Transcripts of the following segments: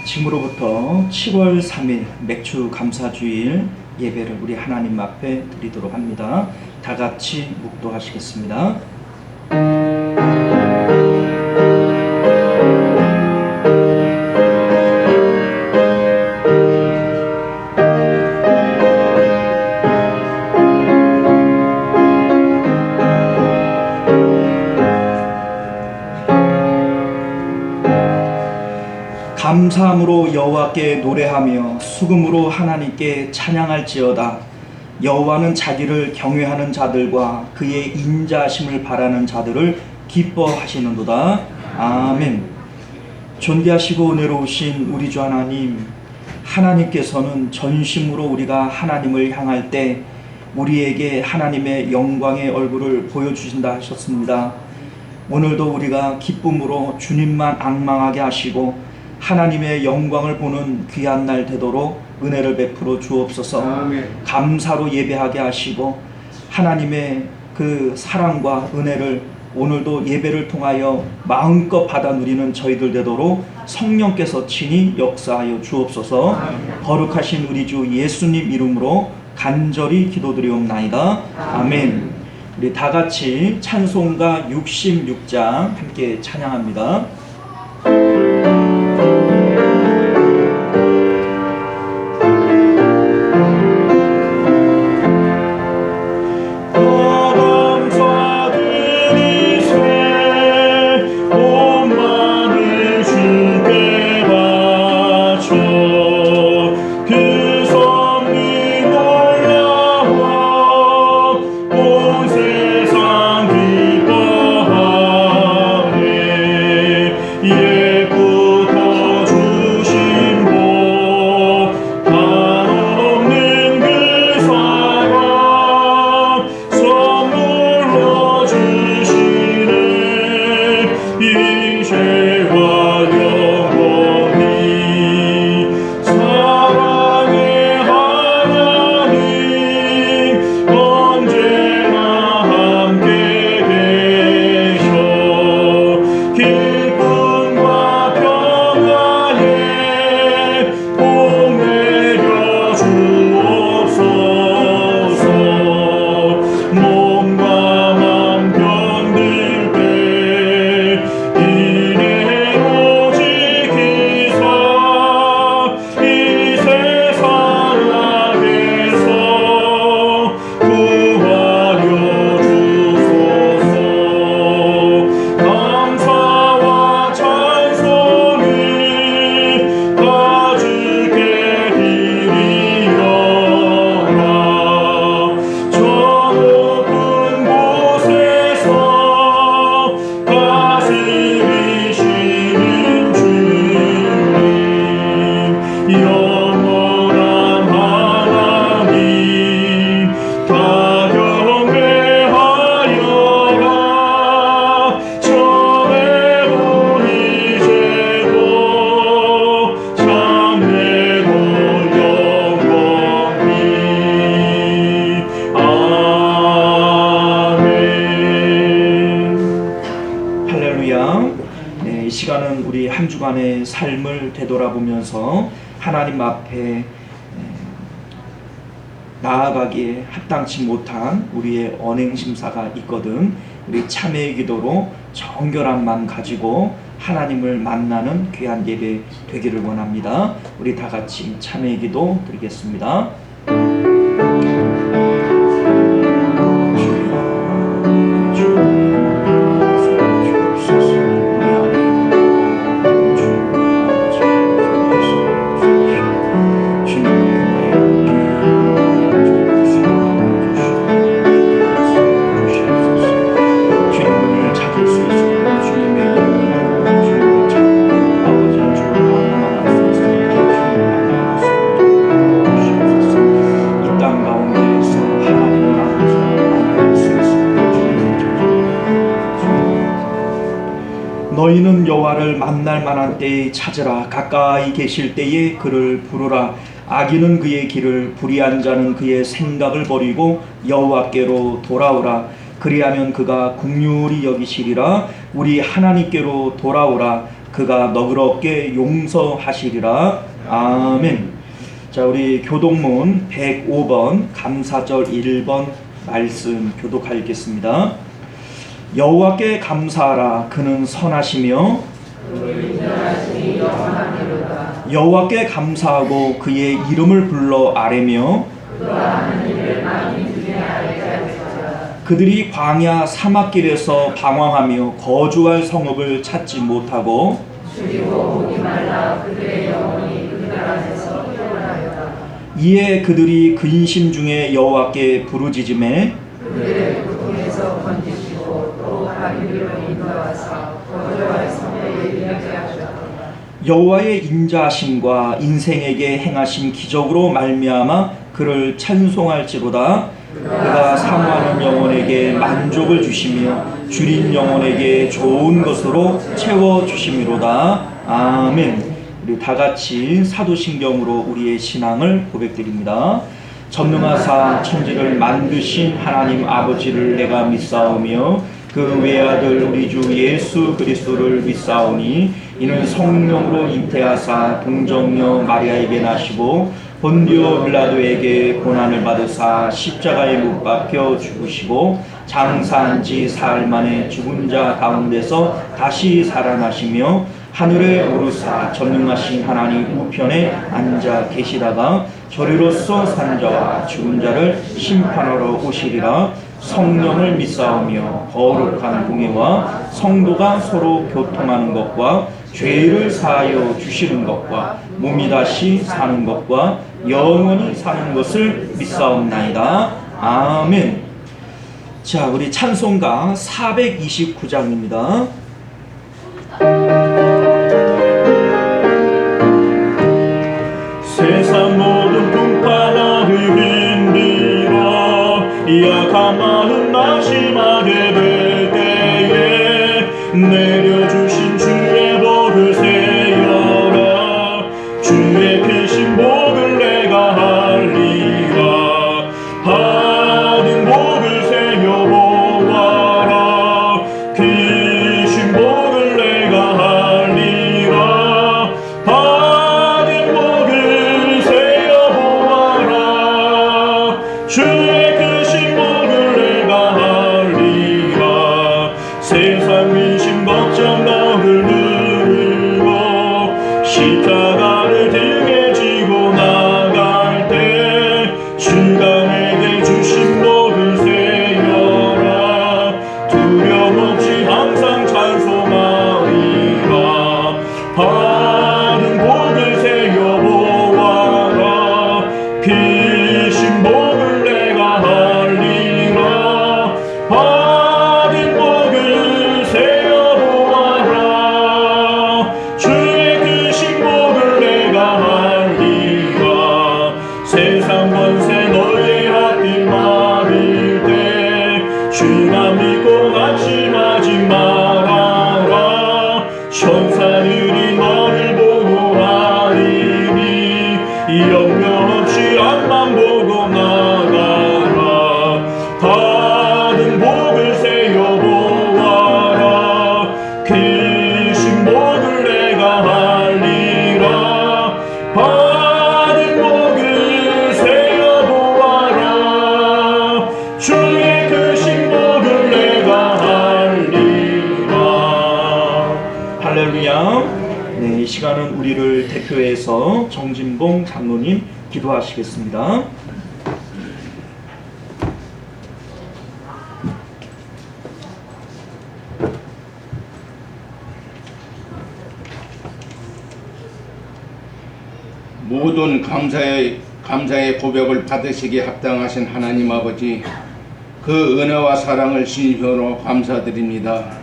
지금으로부터 7월 3일 맥주 감사주일 예배를 우리 하나님 앞에 드리도록 합니다. 다 같이 묵도하시겠습니다. 감사함으로 여호와께 노래하며 수금으로 하나님께 찬양할지어다. 여호와는 자기를 경외하는 자들과 그의 인자하심을 바라는 자들을 기뻐하시는도다. 아멘. 존귀하시고 은혜로우신 우리 주 하나님, 하나님께서는 전심으로 우리가 하나님을 향할 때 우리에게 하나님의 영광의 얼굴을 보여주신다 하셨습니다. 오늘도 우리가 기쁨으로 주님만 앙망하게 하시고 하나님의 영광을 보는 귀한 날 되도록 은혜를 베풀어 주옵소서. 아멘. 감사로 예배하게 하시고 하나님의 그 사랑과 은혜를 오늘도 예배를 통하여 마음껏 받아 누리는 저희들 되도록 성령께서 친히 역사하여 주옵소서. 아멘. 거룩하신 우리 주 예수님 이름으로 간절히 기도드리옵나이다. 아멘. 우리 다 같이 찬송가 66장 함께 찬양합니다. 이 시간은 우리 한 주간의 삶을 되돌아보면서 하나님 앞에 나아가기에 합당치 못한 우리의 언행심사가 있거든 우리 참회의 기도로 정결한 마음 가지고 하나님을 만나는 귀한 예배 되기를 원합니다. 우리 다 같이 참회의 기도 드리겠습니다. 너희는 여호와를 만날 만한 때에 찾으라. 가까이 계실 때에 그를 부르라. 악인은 그의 길을, 불의한 자는 그의 생각을 버리고 여호와께로 돌아오라. 그리하면 그가 긍휼히 여기시리라. 우리 하나님께로 돌아오라. 그가 너그럽게 용서하시리라. 아멘. 자, 우리 교독문 105번 감사절 1번 말씀 교독하겠습니다. 여호와께 감사하라. 그는 선하시며 여호와께 감사하고 그의 이름을 불러 아뢰며 그들이 광야 사막길에서 방황하며 거주할 성읍을 찾지 못하고 이에 그들이 근심 중에 여호와께 부르짖음에 그들의 고통에서 건지시고 또 하나님으로 인도하사 거주할 성읍에 이르게 하셨다. 여호와의 인자하심과 인생에게 행하신 기적으로 말미암아 그를 찬송할지로다. 그가 사모하는 영혼에게 만족을 주시며 줄인 영혼에게 좋은 것으로 채워주심이로다. 아멘. 우리 다같이 사도신경으로 우리의 신앙을 고백드립니다. 전능하사 천지를 만드신 하나님 아버지를 내가 믿사오며 그 외아들 우리 주 예수 그리스도를 믿사오니 이는 성령으로 잉태하사 동정녀 마리아에게 나시고 본디오 빌라도에게 고난을 받으사 십자가에 못 박혀 죽으시고 장사한 지 사흘 만에 죽은 자 가운데서 다시 살아나시며 하늘에 오르사 전능하신 하나님 우편에 앉아 계시다가 저리로서 산 자와 죽은 자를 심판하러 오시리라. 성령을 믿사오며 거룩한 공예와 성도가 서로 교통하는 것과 죄를 사하여 주시는 것과 몸이 다시 사는 것과 영원히 사는 것을 믿사옵나이다. 아멘. 자, 우리 찬송가 429장입니다. 세상 모든 풍파나를 힘들어 약한 마음 낙심하게 될 때에 내려주신 주의 복을 세어라. 주의 크신 복을 내가 알리라. 받은 복을 세어 보아라. 크신 복을 내가 알리라. 받은 복을 세어 보아라. 주의 크신 복을 내가 알리라. 세상 근심 걱정 너를 누르고 십자가를 등에 지고 나갈 때 주가 내게 주신 복을 세어라. 두려움 없이 항상 찬송하리라. 받은 복을 세어 보아라. 크신 복을 내가 알리라. 받은 복을 세어 보아라. 주의 크신 복을 내가 알리라. 세상 권세 너의 앞길 막을 때 주만 믿고 안심하지 말아라. 천사들이 너를 보호하리니 염려 없이 앞만 보고 나가라. 받은 복을 세어 보아라. 크신 복을 내가 알리라. 받은 복을 세어 보아라. 주의 크신 복을 내가 알리라. 할렐루야. 네, 이 시간은 우리를 대표해서 정진봉 장로님 기도하시겠습니다. 모든 감사의 고백을 받으시기에 합당하신 하나님 아버지, 그 은혜와 사랑을 진심으로 감사드립니다.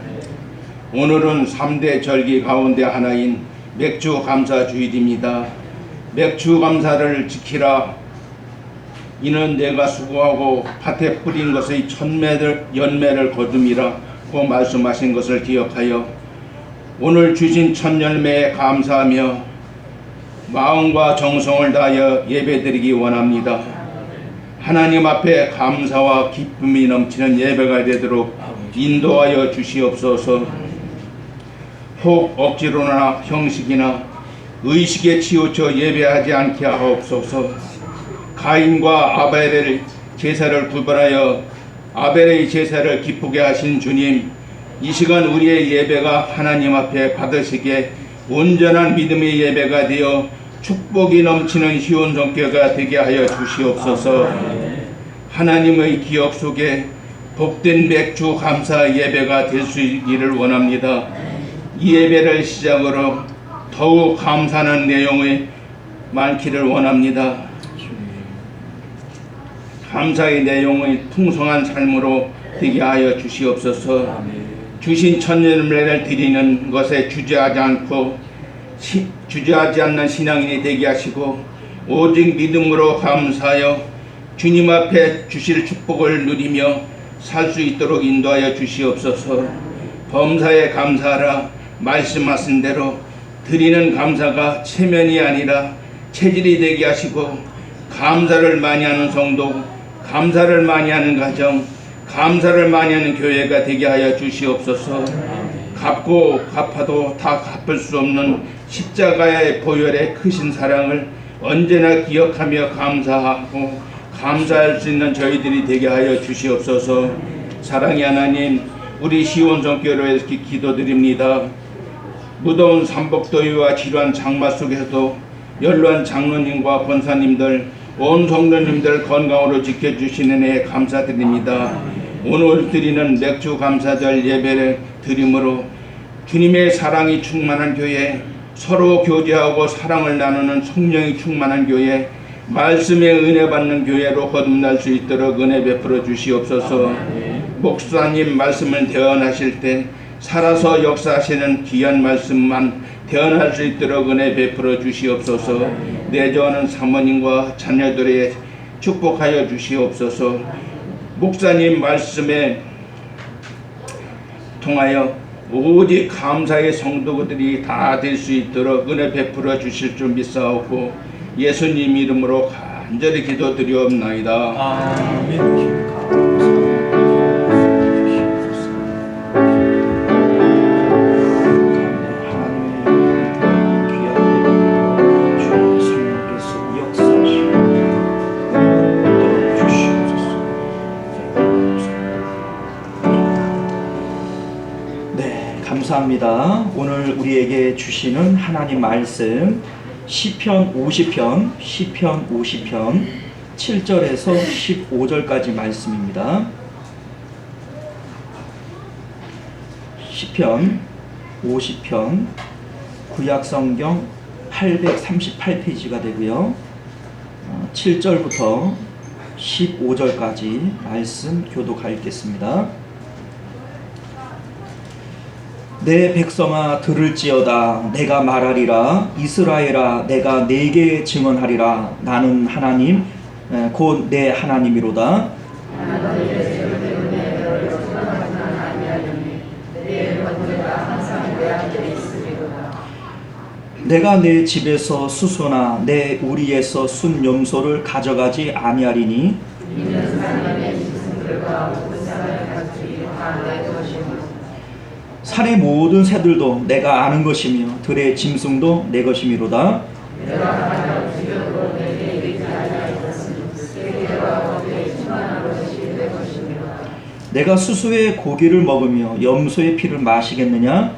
오늘은 3대 절기 가운데 하나인 맥주 감사 주일입니다. 맥주 감사를 지키라. 이는 내가 수고하고 밭에 뿌린 것의 연매를 거둠이라고 말씀하신 것을 기억하여 오늘 주신 첫 열매에 감사하며 마음과 정성을 다하여 예배드리기 원합니다. 하나님 앞에 감사와 기쁨이 넘치는 예배가 되도록 인도하여 주시옵소서. 혹 억지로나 형식이나 의식에 치우쳐 예배하지 않게 하옵소서. 가인과 아벨의 제사를 구별하여 아벨의 제사를 기쁘게 하신 주님, 이 시간 우리의 예배가 하나님 앞에 받으시기에 온전한 믿음의 예배가 되어 축복이 넘치는 시온 성교가 되게 하여 주시옵소서. 하나님의 기억 속에 복된 맥주 감사 예배가 될 수 있기를 원합니다. 이 예배를 시작으로 더욱 감사하는 내용이 많기를 원합니다. 감사의 내용의 풍성한 삶으로 되게 하여 주시옵소서. 주신 천년을 드리는 것에 주저하지 않는 신앙인이 되게 하시고 오직 믿음으로 감사하여 주님 앞에 주실 축복을 누리며 살 수 있도록 인도하여 주시옵소서. 범사에 감사하라 말씀하신 대로 드리는 감사가 체면이 아니라 체질이 되게 하시고 감사를 많이 하는 성도, 감사를 많이 하는 가정, 감사를 많이 하는 교회가 되게 하여 주시옵소서. 갚고 갚아도 다 갚을 수 없는 십자가의 보혈의 크신 사랑을 언제나 기억하며 감사하고 감사할 수 있는 저희들이 되게 하여 주시옵소서. 사랑의 하나님, 우리 시온성교회에 기도드립니다. 무더운 삼복더위와 지루한 장마 속에서도 연로한 장로님과 권사님들, 온 성도님들 건강으로 지켜주시는 애 감사드립니다. 오늘 드리는 맥주 감사절 예배를 드림으로 주님의 사랑이 충만한 교회, 서로 교제하고 사랑을 나누는 성령이 충만한 교회, 말씀의 은혜 받는 교회로 거듭날 수 있도록 은혜 베풀어 주시옵소서. 목사님 말씀을 대언하실 때 살아서 역사하시는 귀한 말씀만 대언할 수 있도록 은혜 베풀어 주시옵소서. 내조하는 사모님과 자녀들의 축복하여 주시옵소서. 목사님 말씀에 통하여 오직 감사의 성도들이 다 될 수 있도록 은혜 베풀어 주실 줄 믿사옵고 예수님 이름으로 간절히 기도드리옵나이다. 아멘. 감사합니다. 오늘 우리에게 주시는 하나님 말씀 시편 50편 7절에서 15절까지 말씀입니다. 시편 50편 구약성경 838페이지가 되고요. 7절부터 15절까지 말씀 교독하 읽겠습니다. 내 백성아 들을지어다. 내가 말하리라. 이스라엘아 내가 네게 증언하리라. 나는 하나님 곧 내 하나님이로다. 내가 내 집에서 수소나 내 우리에서 순 염소를 가져가지 아니하리니 산의 모든 새들도 내가 아는 것이며 들의 짐승도 내 것이미로다. 내가 수수의 고기를 먹으며 염소의 피를 마시겠느냐?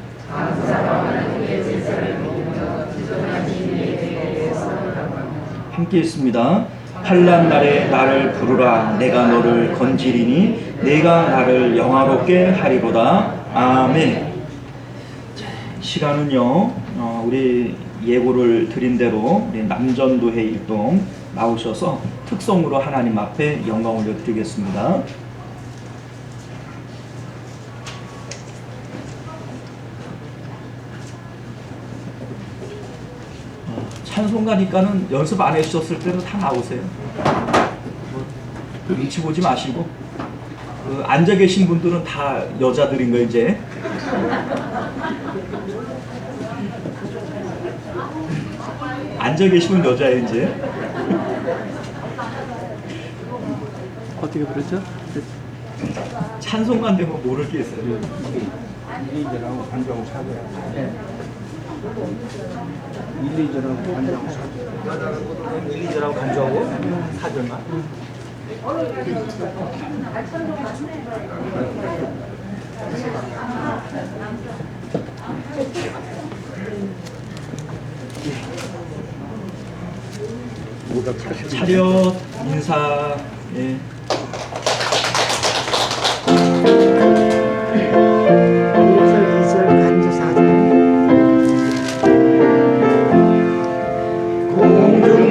함께 있습니다. 환난 날에 나를 부르라. 내가 너를 건지리니 내가 나를 영화롭게 하리로다. 아멘. 시간은요 우리 예고를 드린 대로 우리 남전도회 일동 나오셔서 특성으로 하나님 앞에 영광 올려드리겠습니다. 찬송 가니까는 연습 안 해주셨을 때는 다 나오세요. 눈치 보지 마시고 앉아 계신 분들은 다 여자들인 거 이제. 앉아 계시면 여자예요 이제. 어떻게 부르죠? 찬송가 되면 모를 게 있어요. 1,2절하고 관종 사줘야 돼. 네. 1, 2절하고 관종 사줘. 1, 2절하고 간주하고 4절만. 차렷 인사. 예.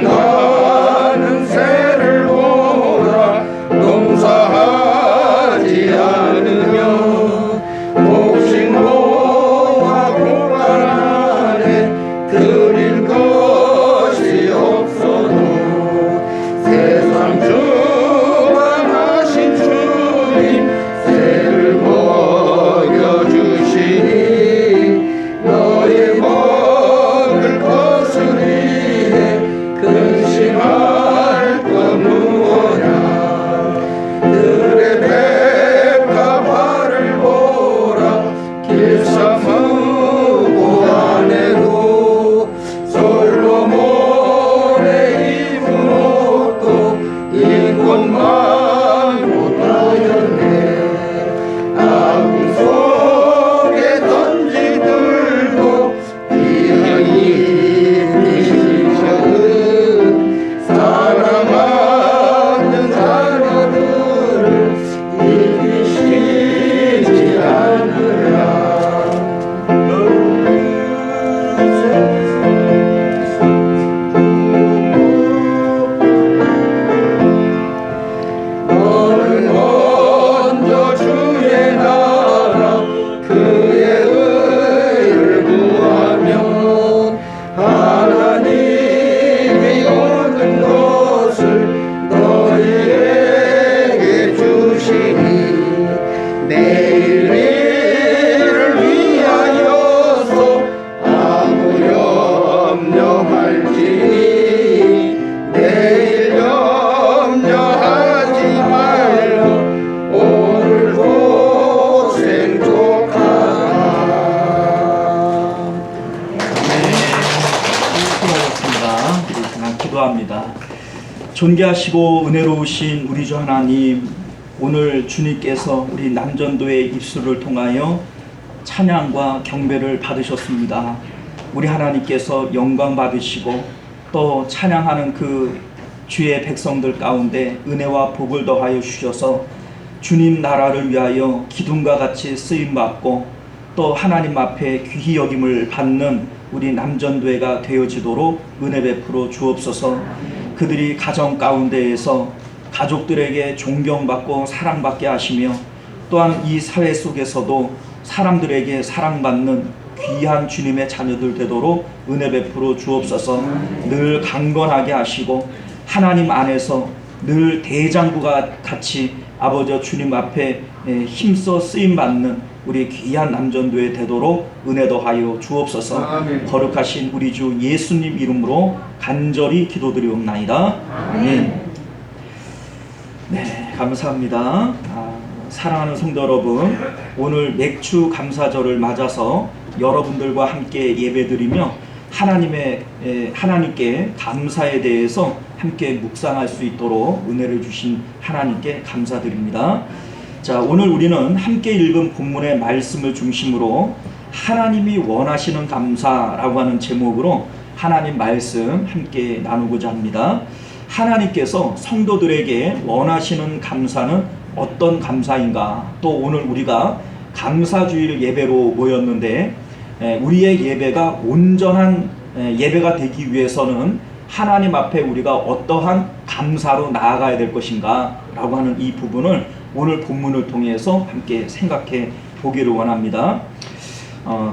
공중나는 새를 보라 농사하지 않으며 목신호와 공간 안에 드릴 것이 없어도 세상 주관하신 주님 새를 먹여주시니 너의 먹을 것을 위해 근심할 것 무엇냐 들의 백합 화를 보라 길삼으고 안에도 솔로몬의 입은 옷도 이곳만 못하였네 아궁 속에 던지들도 비영이 비시셔은 사랑하는 자녀들을 이기시지 않으라 너는 먼저 주의 나라 그의 의를 구하면 하나님이 얻은 것을 너희에게 주시니 내일 일을 위하여서 아무 염려할지니 내일 염려하지 말고 오늘 고생 족하라 수고하셨습니다. 우리 그냥 기도합니다. 존귀하시고 은혜로우신 우리 주 하나님, 오늘 주님께서 우리 남전도의 입술을 통하여 찬양과 경배를 받으셨습니다. 우리 하나님께서 영광 받으시고 또 찬양하는 그 주의 백성들 가운데 은혜와 복을 더하여 주셔서 주님 나라를 위하여 기둥과 같이 쓰임받고 또 하나님 앞에 귀히 여김을 받는 우리 남전도회가 되어지도록 은혜 베풀어 주옵소서. 그들이 가정 가운데에서 가족들에게 존경받고 사랑받게 하시며 또한 이 사회 속에서도 사람들에게 사랑받는 귀한 주님의 자녀들 되도록 은혜 베풀어 주옵소서. 늘 강건하게 하시고 하나님 안에서 늘 대장부가 같이 아버지 주님 앞에 힘써 쓰임받는 우리 귀한 남전도회 되도록 은혜 더하여 주옵소서. 아멘. 거룩하신 우리 주 예수님 이름으로 간절히 기도드리옵나이다. 아멘. 네, 감사합니다. 사랑하는 성도 여러분, 오늘 맥주 감사절을 맞아서 여러분들과 함께 예배드리며 하나님께 감사에 대해서 함께 묵상할 수 있도록 은혜를 주신 하나님께 감사드립니다. 자, 오늘 우리는 함께 읽은 본문의 말씀을 중심으로 하나님이 원하시는 감사라고 하는 제목으로 하나님 말씀 함께 나누고자 합니다. 하나님께서 성도들에게 원하시는 감사는 어떤 감사인가? 또 오늘 우리가 감사주일 예배로 모였는데 우리의 예배가 온전한 예배가 되기 위해서는 하나님 앞에 우리가 어떠한 감사로 나아가야 될 것인가 라고 하는 이 부분을 오늘 본문을 통해서 함께 생각해 보기를 원합니다.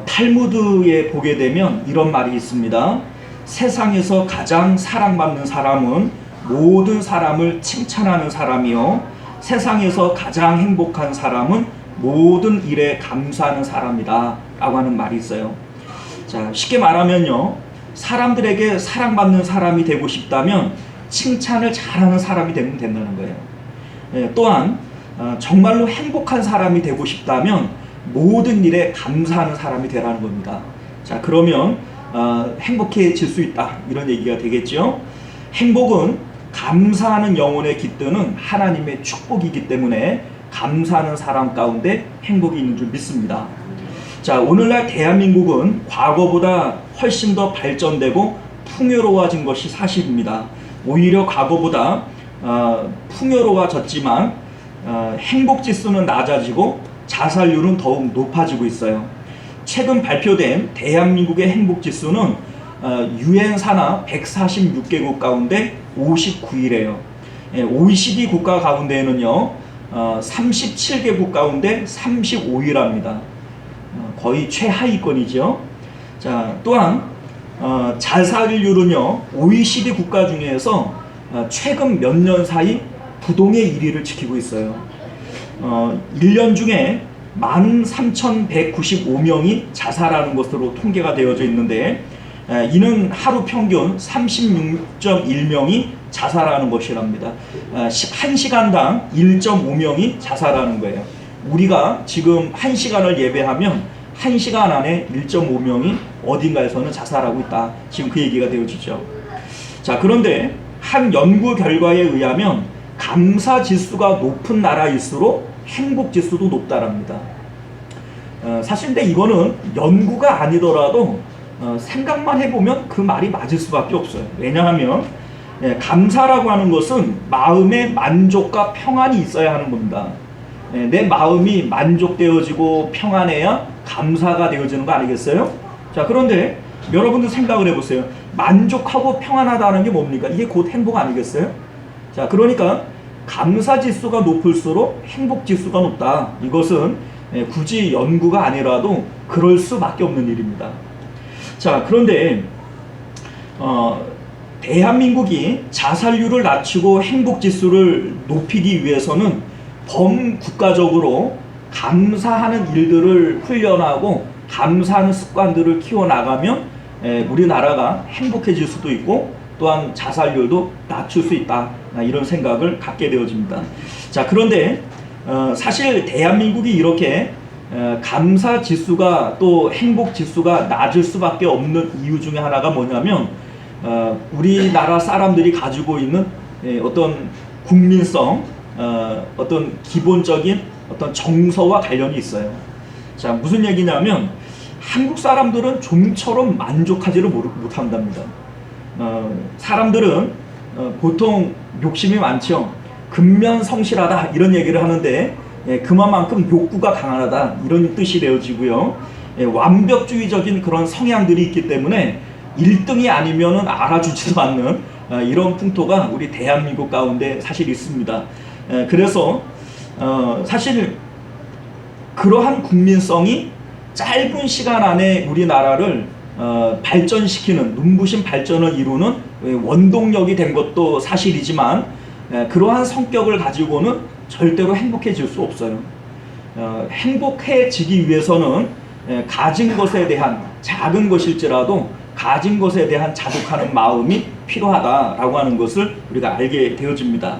탈무드에 보게 되면 이런 말이 있습니다. 세상에서 가장 사랑받는 사람은 모든 사람을 칭찬하는 사람이요, 세상에서 가장 행복한 사람은 모든 일에 감사하는 사람이다 라고 하는 말이 있어요. 자, 쉽게 말하면요, 사람들에게 사랑받는 사람이 되고 싶다면 칭찬을 잘하는 사람이 되면 된다는 거예요. 또한 정말로 행복한 사람이 되고 싶다면 모든 일에 감사하는 사람이 되라는 겁니다. 자, 그러면 행복해질 수 있다, 이런 얘기가 되겠죠. 행복은 감사하는 영혼에 깃드는 하나님의 축복이기 때문에 감사하는 사람 가운데 행복이 있는 줄 믿습니다. 자, 오늘날 대한민국은 과거보다 훨씬 더 발전되고 풍요로워진 것이 사실입니다. 오히려 과거보다 풍요로워졌지만 행복지수는 낮아지고 자살률은 더욱 높아지고 있어요. 최근 발표된 대한민국의 행복지수는 UN 산하 146개국 가운데 59위래요. OECD 국가 가운데는요 37개국 가운데 35위랍니다. 거의 최하위권이죠. 자, 또한 자살률은요 OECD 국가 중에서 최근 몇 년 사이 부동의 1위를 지키고 있어요. 1년 중에 13,195명이 자살하는 것으로 통계가 되어져 있는데, 이는 하루 평균 36.1명이 자살하는 것이랍니다. 1시간당 1.5명이 자살하는 거예요. 우리가 지금 1시간을 예배하면 1시간 안에 1.5명이 어딘가에서는 자살하고 있다, 지금 그 얘기가 되어지죠. 자, 그런데 한 연구 결과에 의하면 감사 지수가 높은 나라일수록 행복 지수도 높다랍니다. 사실 근데 이거는 연구가 아니더라도 생각만 해보면 그 말이 맞을 수밖에 없어요. 왜냐하면 감사라고 하는 것은 마음의 만족과 평안이 있어야 하는 겁니다. 내 마음이 만족되어지고 평안해야 감사가 되어지는 거 아니겠어요? 자, 그런데 여러분도 생각을 해보세요. 만족하고 평안하다는 게 뭡니까? 이게 곧 행복 아니겠어요? 자, 그러니까 감사지수가 높을수록 행복지수가 높다. 이것은 굳이 연구가 아니라도 그럴 수밖에 없는 일입니다. 자, 그런데 대한민국이 자살률을 낮추고 행복지수를 높이기 위해서는 범국가적으로 감사하는 일들을 훈련하고 감사하는 습관들을 키워나가면 우리나라가 행복해질 수도 있고 또한 자살률도 낮출 수 있다, 이런 생각을 갖게 되어집니다. 자, 그런데 사실 대한민국이 이렇게 감사 지수가 또 행복 지수가 낮을 수밖에 없는 이유 중에 하나가 뭐냐면 우리나라 사람들이 가지고 있는 어떤 국민성, 어떤 기본적인 어떤 정서와 관련이 있어요. 자, 무슨 얘기냐면 한국 사람들은 좀처럼 만족하지를 못한답니다. 사람들은 보통 욕심이 많죠. 근면성실하다, 이런 얘기를 하는데 그만큼 욕구가 강하다, 이런 뜻이 되어지고요. 완벽주의적인 그런 성향들이 있기 때문에 1등이 아니면은 알아주지도 않는 이런 풍토가 우리 대한민국 가운데 사실 있습니다. 그래서 사실 그러한 국민성이 짧은 시간 안에 우리나라를 발전시키는, 눈부신 발전을 이루는 원동력이 된 것도 사실이지만 그러한 성격을 가지고는 절대로 행복해질 수 없어요. 행복해지기 위해서는 가진 것에 대한, 작은 것일지라도 가진 것에 대한 자족하는 마음이 필요하다라고 하는 것을 우리가 알게 되어집니다.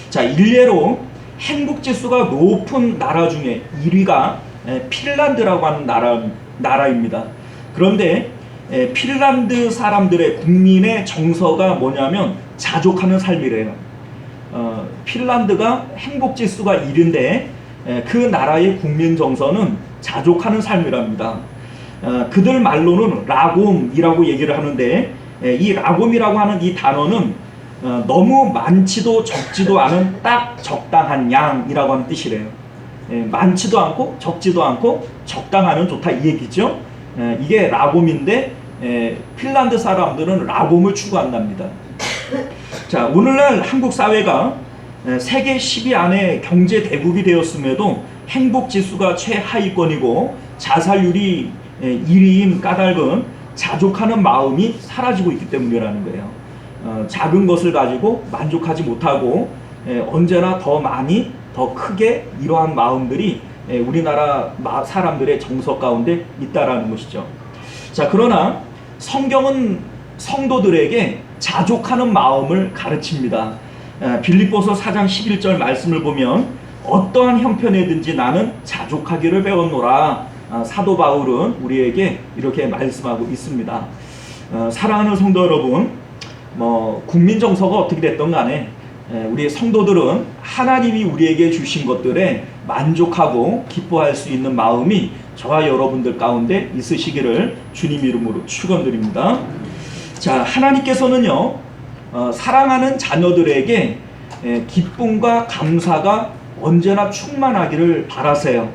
자, 일례로 행복지수가 높은 나라 중에 1위가 핀란드라고 하는 나라입니다. 그런데 핀란드 사람들의 국민의 정서가 뭐냐면 자족하는 삶이래요. 핀란드가 행복지수가 1인데 그 나라의 국민 정서는 자족하는 삶이랍니다. 그들 말로는 라곰이라고 얘기를 하는데 이 라곰이라고 하는 이 단어는 너무 많지도 적지도 않은 딱 적당한 양이라고 하는 뜻이래요. 많지도 않고 적지도 않고 적당하면 좋다, 이 얘기죠. 이게 라곰인데 핀란드 사람들은 라곰을 추구한답니다. 자, 오늘날 한국 사회가 세계 10위 안에 경제 대국이 되었음에도 행복지수가 최하위권이고 자살률이 1위인 까닭은 자족하는 마음이 사라지고 있기 때문이라는 거예요. 작은 것을 가지고 만족하지 못하고 언제나 더 많이, 더 크게, 이러한 마음들이 우리나라 사람들의 정서 가운데 있다라는 것이죠. 자, 그러나 성경은 성도들에게 자족하는 마음을 가르칩니다. 빌립보서 4장 11절 말씀을 보면 어떠한 형편에든지 나는 자족하기를 배웠노라. 사도 바울은 우리에게 이렇게 말씀하고 있습니다. 사랑하는 성도 여러분, 국민 정서가 어떻게 됐든 간에 우리 성도들은 하나님이 우리에게 주신 것들에 만족하고 기뻐할 수 있는 마음이 저와 여러분들 가운데 있으시기를 주님 이름으로 축원드립니다. 자, 하나님께서는요, 사랑하는 자녀들에게 기쁨과 감사가 언제나 충만하기를 바라세요.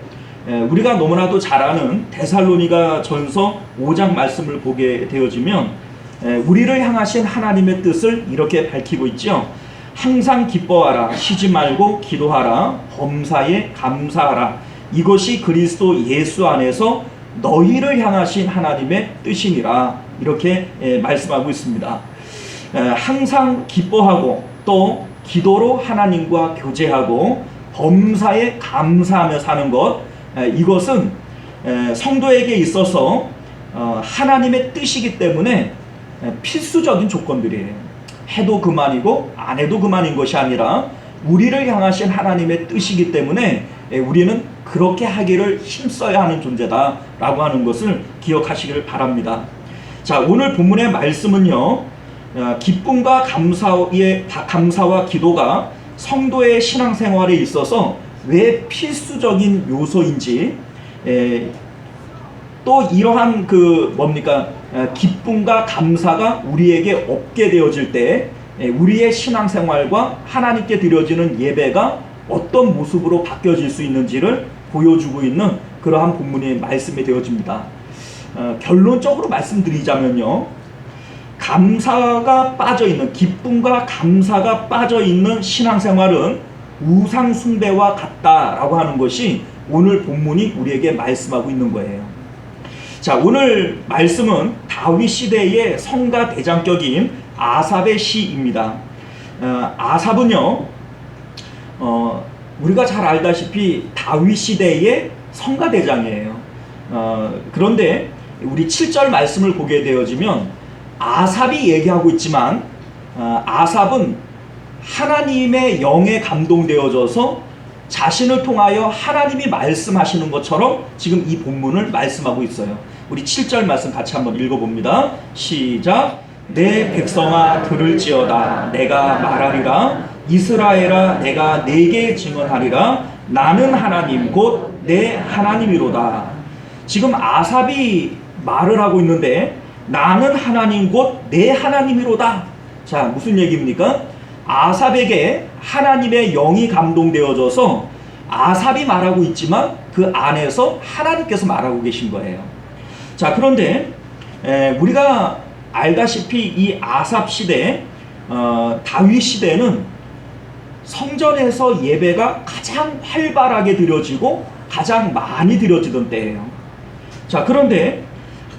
우리가 너무나도 잘 아는 데살로니가 전서 5장 말씀을 보게 되어지면 우리를 향하신 하나님의 뜻을 이렇게 밝히고 있죠. 항상 기뻐하라, 쉬지 말고 기도하라, 범사에 감사하라. 이것이 그리스도 예수 안에서 너희를 향하신 하나님의 뜻이니라. 이렇게 말씀하고 있습니다. 항상 기뻐하고 또 기도로 하나님과 교제하고 범사에 감사하며 사는 것, 이것은 성도에게 있어서 하나님의 뜻이기 때문에 필수적인 조건들이에요. 해도 그만이고 안 해도 그만인 것이 아니라 우리를 향하신 하나님의 뜻이기 때문에 우리는 그렇게 하기를 힘써야 하는 존재다라고 하는 것을 기억하시기를 바랍니다. 자, 오늘 본문의 말씀은요, 기쁨과 감사와 기도가 성도의 신앙생활에 있어서 왜 필수적인 요소인지, 또 이러한 기쁨과 감사가 우리에게 없게 되어질 때 우리의 신앙생활과 하나님께 드려지는 예배가 어떤 모습으로 바뀌어질 수 있는지를 보여주고 있는 그러한 본문의 말씀이 되어집니다. 결론적으로 말씀드리자면요, 감사가 빠져있는, 기쁨과 감사가 빠져있는 신앙생활은 우상 숭배와 같다라고 하는 것이 오늘 본문이 우리에게 말씀하고 있는 거예요. 자, 오늘 말씀은 다윗 시대의 성가 대장격인 아삽의 시입니다. 아삽은요, 우리가 잘 알다시피 다윗 시대의 성가 대장이에요. 그런데 우리 7절 말씀을 보게 되어지면 아삽이 얘기하고 있지만 아삽은 하나님의 영에 감동되어져서 자신을 통하여 하나님이 말씀하시는 것처럼 지금 이 본문을 말씀하고 있어요. 우리 7절 말씀 같이 한번 읽어봅니다. 시작. 내 백성아 들을지어다. 내가 말하리라. 이스라엘아 내가 네게 증언하리라. 나는 하나님 곧 내 하나님이로다. 지금 아삽이 말을 하고 있는데 나는 하나님 곧 내 하나님이로다. 자, 무슨 얘기입니까? 아삽에게 하나님의 영이 감동되어져서 아삽이 말하고 있지만 그 안에서 하나님께서 말하고 계신 거예요. 자, 그런데 우리가 알다시피 이 아삽 시대, 다윗 시대는 성전에서 예배가 가장 활발하게 드려지고 가장 많이 드려지던 때예요. 자, 그런데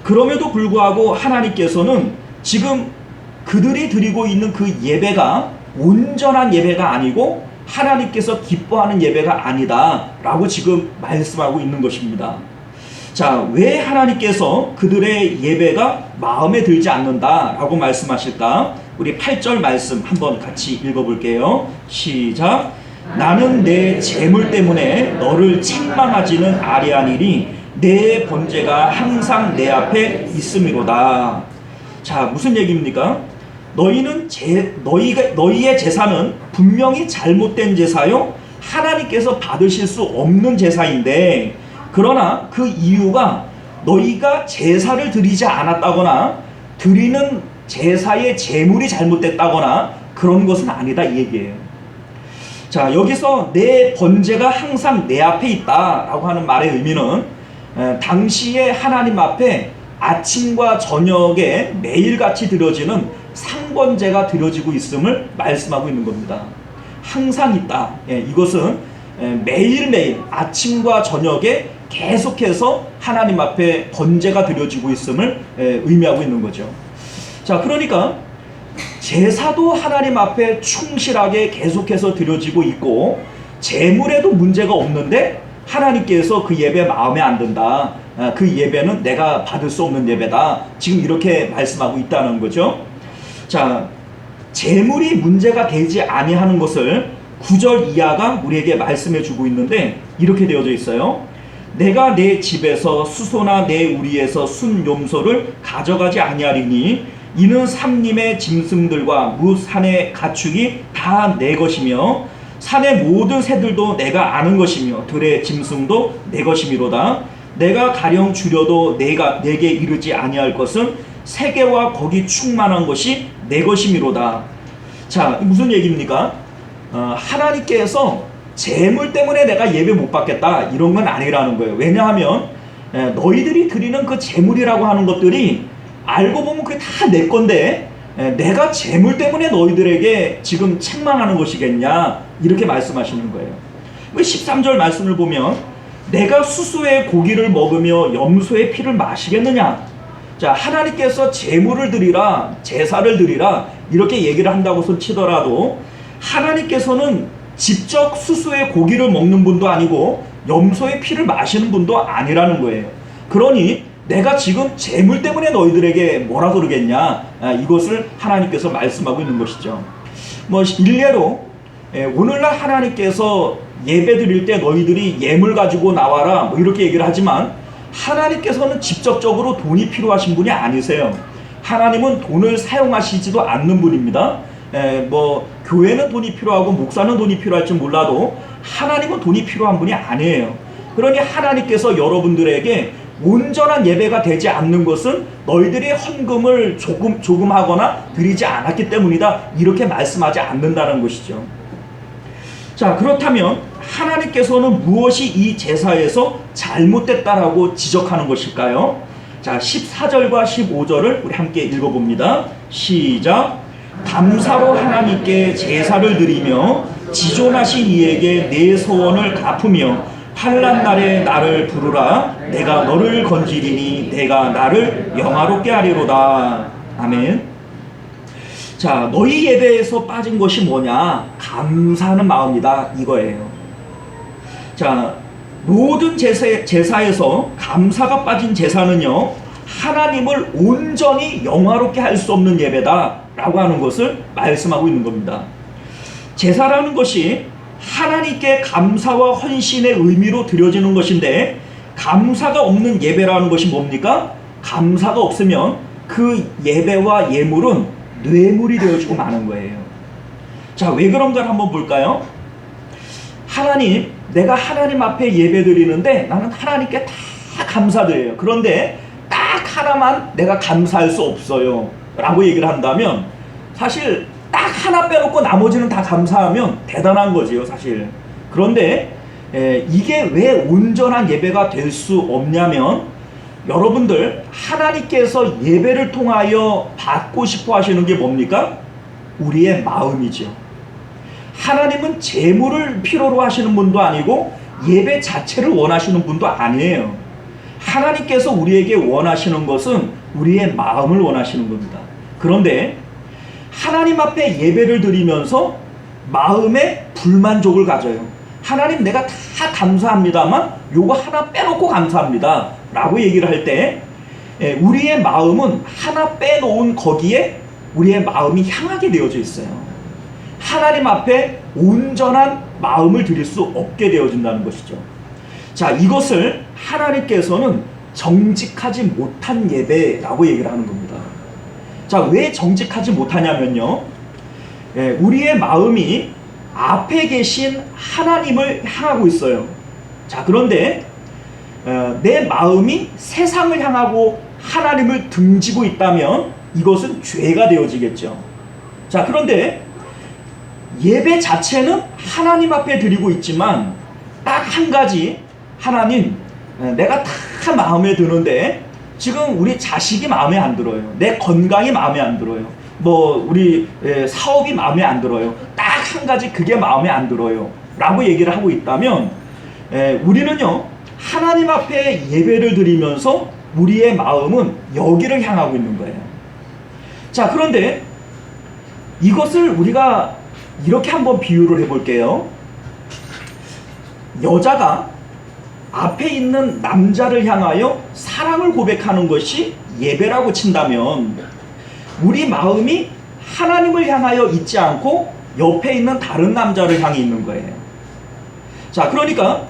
그럼에도 불구하고 하나님께서는 지금 그들이 드리고 있는 그 예배가 온전한 예배가 아니고 하나님께서 기뻐하는 예배가 아니다 라고 지금 말씀하고 있는 것입니다. 자, 왜 하나님께서 그들의 예배가 마음에 들지 않는다 라고 말씀하실까? 우리 8절 말씀 한번 같이 읽어볼게요. 시작. 나는 내 재물 때문에 너를 책망하지는 아니하니니 내 번제가 항상 내 앞에 있음이로다. 자, 무슨 얘기입니까? 너희의 제사는 분명히 잘못된 제사요 하나님께서 받으실 수 없는 제사인데, 그러나 그 이유가 너희가 제사를 드리지 않았다거나 드리는 제사의 제물이 잘못됐다거나 그런 것은 아니다 이 얘기예요. 자, 여기서 내 번제가 항상 내 앞에 있다라고 하는 말의 의미는 당시에 하나님 앞에 아침과 저녁에 매일같이 드려지는 상번제가 드려지고 있음을 말씀하고 있는 겁니다. 항상 있다. 이것은 매일매일 아침과 저녁에 계속해서 하나님 앞에 번제가 드려지고 있음을 의미하고 있는 거죠. 자, 그러니까 제사도 하나님 앞에 충실하게 계속해서 드려지고 있고 제물에도 문제가 없는데 하나님께서 그 예배 마음에 안 든다. 그 예배는 내가 받을 수 없는 예배다. 지금 이렇게 말씀하고 있다는 거죠. 자, 제물이 문제가 되지 아니하는 것을 9절 이하가 우리에게 말씀해 주고 있는데 이렇게 되어져 있어요. 내가 내 집에서 수소나 내 우리에서 순염소를 가져가지 아니하리니 이는 삼림의 짐승들과 무산의 가축이 다 내 것이며 산의 모든 새들도 내가 아는 것이며 들의 짐승도 내 것이미로다. 내가 가령 줄여도 내게 이르지 아니할 것은 세계와 거기 충만한 것이 내 것이미로다. 자, 무슨 얘기입니까? 하나님께서 재물 때문에 내가 예배 못 받겠다 이런 건 아니라는 거예요. 왜냐하면 너희들이 드리는 그 재물이라고 하는 것들이 알고 보면 그게 다 내 건데 내가 재물 때문에 너희들에게 지금 책망하는 것이겠냐 이렇게 말씀하시는 거예요. 13절 말씀을 보면 내가 수수의 고기를 먹으며 염소의 피를 마시겠느냐. 자, 하나님께서 재물을 드리라 제사를 드리라 이렇게 얘기를 한다고 손치더라도 하나님께서는 직접 수수의 고기를 먹는 분도 아니고 염소의 피를 마시는 분도 아니라는 거예요. 그러니 내가 지금 재물 때문에 너희들에게 뭐라 그러겠냐, 이것을 하나님께서 말씀하고 있는 것이죠. 뭐 일례로 오늘날 하나님께서 예배 드릴 때 너희들이 예물 가지고 나와라 뭐 이렇게 얘기를 하지만 하나님께서는 직접적으로 돈이 필요하신 분이 아니세요. 하나님은 돈을 사용하시지도 않는 분입니다. 뭐 교회는 돈이 필요하고 목사는 돈이 필요할지 몰라도 하나님은 돈이 필요한 분이 아니에요. 그러니 하나님께서 여러분들에게 온전한 예배가 되지 않는 것은 너희들이 헌금을 조금 하거나 드리지 않았기 때문이다 이렇게 말씀하지 않는다는 것이죠. 자, 그렇다면 하나님께서는 무엇이 이 제사에서 잘못됐다라고 지적하는 것일까요? 자, 14절과 15절을 우리 함께 읽어봅니다. 시작. 감사로 하나님께 제사를 드리며 지존하신 이에게 내 소원을 갚으며 환난 날에 나를 부르라. 내가 너를 건지리니 내가 나를 영화롭게 하리로다. 아멘. 자, 너희 예배에서 빠진 것이 뭐냐? 감사하는 마음이다 이거예요. 자, 모든 제사에서 감사가 빠진 제사는요, 하나님을 온전히 영화롭게 할 수 없는 예배다 라고 하는 것을 말씀하고 있는 겁니다. 제사라는 것이 하나님께 감사와 헌신의 의미로 드려지는 것인데 감사가 없는 예배라는 것이 뭡니까? 감사가 없으면 그 예배와 예물은 뇌물이 되어지고 마는 거예요. 자, 왜 그런가를 한번 볼까요? 하나님, 내가 하나님 앞에 예배 드리는데 나는 하나님께 다 감사드려요. 그런데 딱 하나만 내가 감사할 수 없어요 라고 얘기를 한다면 사실 딱 하나 빼놓고 나머지는 다 감사하면 대단한 거지요 사실. 그런데 이게 왜 온전한 예배가 될 수 없냐면 여러분들 하나님께서 예배를 통하여 받고 싶어 하시는 게 뭡니까? 우리의 마음이죠. 하나님은 재물을 필요로 하시는 분도 아니고 예배 자체를 원하시는 분도 아니에요. 하나님께서 우리에게 원하시는 것은 우리의 마음을 원하시는 겁니다. 그런데 하나님 앞에 예배를 드리면서 마음에 불만족을 가져요. 하나님, 내가 다 감사합니다만 요거 하나 빼놓고 감사합니다 라고 얘기를 할 때 우리의 마음은 하나 빼놓은 거기에 우리의 마음이 향하게 되어져 있어요. 하나님 앞에 온전한 마음을 드릴 수 없게 되어진다는 것이죠. 자, 이것을 하나님께서는 정직하지 못한 예배라고 얘기를 하는 겁니다. 자, 왜 정직하지 못하냐면요, 우리의 마음이 앞에 계신 하나님을 향하고 있어요. 자, 그런데 내 마음이 세상을 향하고 하나님을 등지고 있다면 이것은 죄가 되어지겠죠. 자, 그런데 예배 자체는 하나님 앞에 드리고 있지만 딱 한 가지, 하나님, 내가 다 마음에 드는데 지금 우리 자식이 마음에 안 들어요. 내 건강이 마음에 안 들어요. 뭐 우리 사업이 마음에 안 들어요. 딱 한 가지 그게 마음에 안 들어요 라고 얘기를 하고 있다면 우리는요, 하나님 앞에 예배를 드리면서 우리의 마음은 여기를 향하고 있는 거예요. 자, 그런데 이것을 우리가 이렇게 한번 비유를 해볼게요. 여자가 앞에 있는 남자를 향하여 사랑을 고백하는 것이 예배라고 친다면 우리 마음이 하나님을 향하여 있지 않고 옆에 있는 다른 남자를 향해 있는 거예요. 자, 그러니까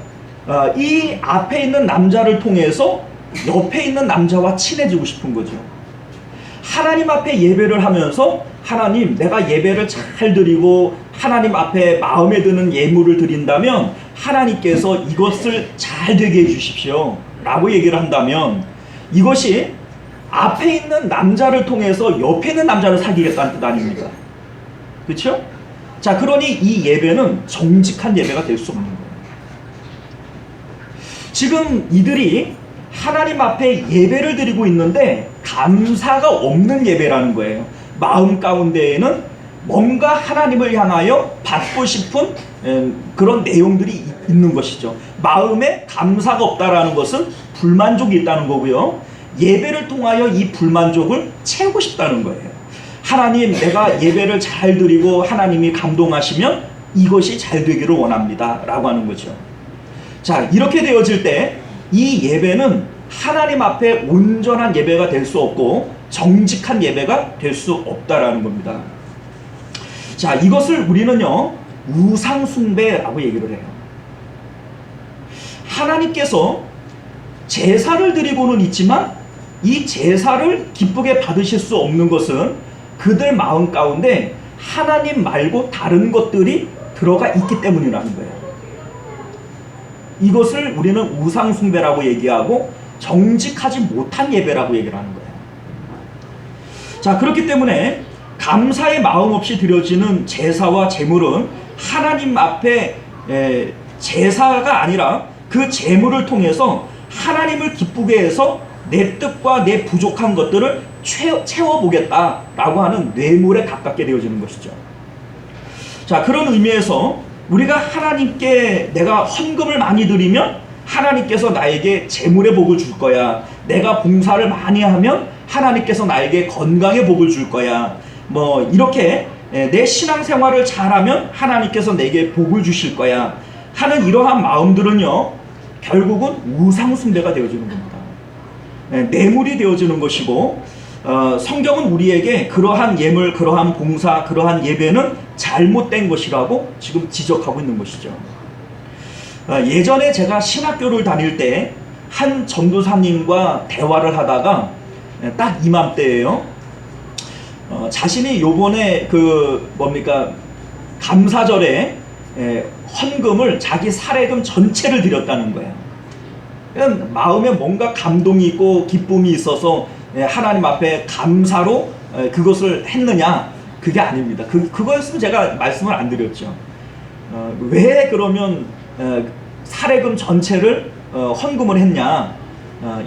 이 앞에 있는 남자를 통해서 옆에 있는 남자와 친해지고 싶은 거죠. 하나님 앞에 예배를 하면서 하나님, 내가 예배를 잘 드리고 하나님 앞에 마음에 드는 예물을 드린다면 하나님께서 이것을 잘 되게 해주십시오 라고 얘기를 한다면, 이것이 앞에 있는 남자를 통해서 옆에 있는 남자를 사귀겠다는 뜻 아닙니까? 그렇죠? 자, 그러니 이 예배는 정직한 예배가 될 수 없는 거예요. 지금 이들이 하나님 앞에 예배를 드리고 있는데 감사가 없는 예배라는 거예요. 마음 가운데에는 뭔가 하나님을 향하여 받고 싶은 그런 내용들이 있는 것이죠. 마음에 감사가 없다라는 것은 불만족이 있다는 거고요. 예배를 통하여 이 불만족을 채우고 싶다는 거예요. 하나님, 내가 예배를 잘 드리고 하나님이 감동하시면 이것이 잘 되기를 원합니다 라고 하는 거죠. 자, 이렇게 되어질 때 이 예배는 하나님 앞에 온전한 예배가 될 수 없고 정직한 예배가 될 수 없다라는 겁니다. 자, 이것을 우리는요 우상숭배라고 얘기를 해요. 하나님께서 제사를 드리고는 있지만 이 제사를 기쁘게 받으실 수 없는 것은 그들 마음 가운데 하나님 말고 다른 것들이 들어가 있기 때문이라는 거예요. 이것을 우리는 우상숭배라고 얘기하고 정직하지 못한 예배라고 얘기를 하는 거예요. 자, 그렇기 때문에 감사의 마음 없이 드려지는 제사와 제물은 하나님 앞에 제사가 아니라 그 제물을 통해서 하나님을 기쁘게 해서 내 뜻과 내 부족한 것들을 채워보겠다라고 하는 뇌물에 가깝게 되어지는 것이죠. 자, 그런 의미에서 우리가 하나님께 내가 헌금을 많이 드리면 하나님께서 나에게 재물의 복을 줄 거야. 내가 봉사를 많이 하면 하나님께서 나에게 건강의 복을 줄 거야. 뭐 이렇게 내 신앙생활을 잘하면 하나님께서 내게 복을 주실 거야 하는 이러한 마음들은요 결국은 우상숭배가 되어지는 겁니다. 뇌물이 되어지는 것이고 성경은 우리에게 그러한 예물, 그러한 봉사, 그러한 예배는 잘못된 것이라고 지금 지적하고 있는 것이죠. 예전에 제가 신학교를 다닐 때 한 전도사님과 대화를 하다가 딱 이맘때예요. 자신이 요번에 감사절에 헌금을 자기 사례금 전체를 드렸다는 거예요. 그냥 마음에 뭔가 감동이 있고 기쁨이 있어서 하나님 앞에 감사로 그것을 했느냐? 그게 아닙니다. 그거였으면 제가 말씀을 안 드렸죠. 왜 그러면 사례금 전체를 헌금을 했냐?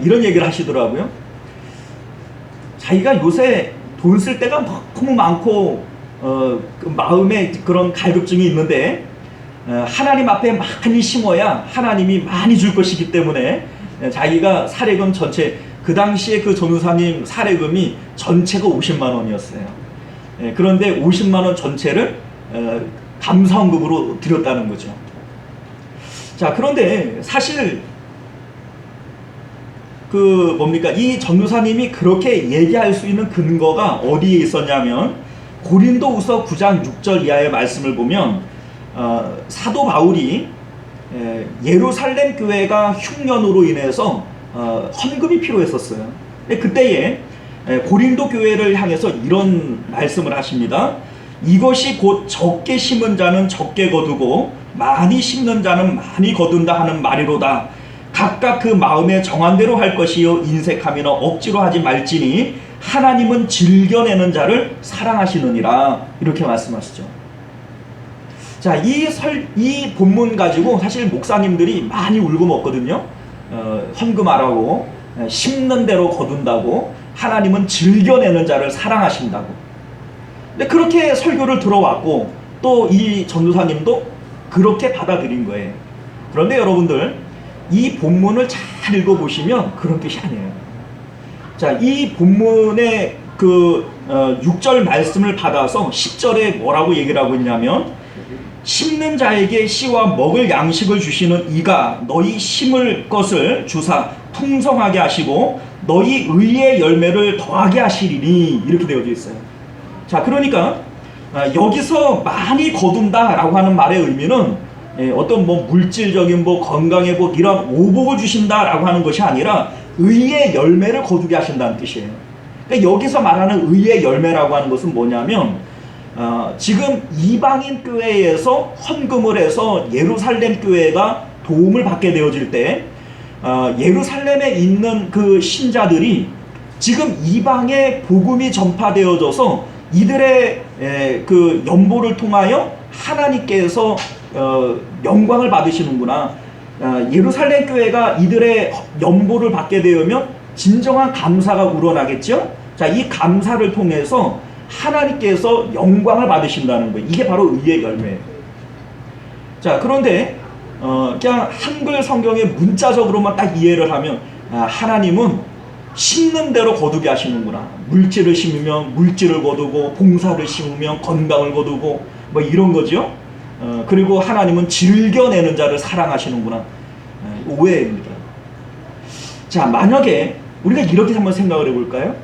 이런 얘기를 하시더라고요. 자기가 요새 돈 쓸 때가 너무 많고 그 마음에 그런 갈급증이 있는데 하나님 앞에 많이 심어야 하나님이 많이 줄 것이기 때문에 자기가 사례금 전체, 그 당시에 그 전우사님 사례금이 전체가 50만 원이었어요. 그런데 50만 원 전체를 감사헌금으로 드렸다는 거죠. 자, 그런데 사실 이 전도사님이 그렇게 얘기할 수 있는 근거가 어디에 있었냐면 고린도후서 9장 6절 이하의 말씀을 보면 사도 바울이 예루살렘 교회가 흉년으로 인해서 헌금이 필요했었어요. 그때에 고린도 교회를 향해서 이런 말씀을 하십니다. 이것이 곧 적게 심은 자는 적게 거두고 많이 심는 자는 많이 거둔다 하는 말이로다. 각각 그 마음에 정한 대로 할 것이요 인색함이나 억지로 하지 말지니 하나님은 즐겨내는 자를 사랑하시느니라. 이렇게 말씀하시죠. 자, 이 본문 가지고 사실 목사님들이 많이 울고 먹거든요. 헌금하라고, 심는 대로 거둔다고, 하나님은 즐겨내는 자를 사랑하신다고. 근데 그렇게 설교를 들어왔고 또 이 전도사님도 그렇게 받아들인 거예요. 그런데 여러분들 이 본문을 잘 읽어보시면 그런 뜻이 아니에요. 자, 이 본문의 6절 말씀을 받아서 10절에 뭐라고 얘기를 하고 있냐면 심는 자에게 씨와 먹을 양식을 주시는 이가 너희 심을 것을 주사 풍성하게 하시고 너희 의의 열매를 더하게 하시리니. 이렇게 되어져 있어요. 자, 그러니까 여기서 많이 거둔다라고 하는 말의 의미는 어떤 뭐 물질적인 뭐 건강의 복 이런 오복을 주신다라고 하는 것이 아니라 의의 열매를 거두게 하신다는 뜻이에요. 그러니까 여기서 말하는 의의 열매라고 하는 것은 뭐냐면 지금 이방인 교회에서 헌금을 해서 예루살렘 교회가 도움을 받게 되어질 때 예루살렘에 있는 그 신자들이 지금 이방의 복음이 전파되어져서 이들의 그 연보를 통하여 하나님께서 영광을 받으시는구나. 예루살렘 교회가 이들의 연보를 받게 되면 진정한 감사가 우러나겠죠. 자, 이 감사를 통해서 하나님께서 영광을 받으신다는 거예요. 이게 바로 의의 열매예요. 자, 그런데 그냥 한글 성경의 문자적으로만 딱 이해를 하면 하나님은 심는 대로 거두게 하시는구나. 물질을 심으면 물질을 거두고 봉사를 심으면 건강을 거두고 뭐 이런 거죠. 그리고 하나님은 즐겨내는 자를 사랑하시는구나. 오해입니다. 자, 만약에 우리가 이렇게 한번 생각을 해볼까요?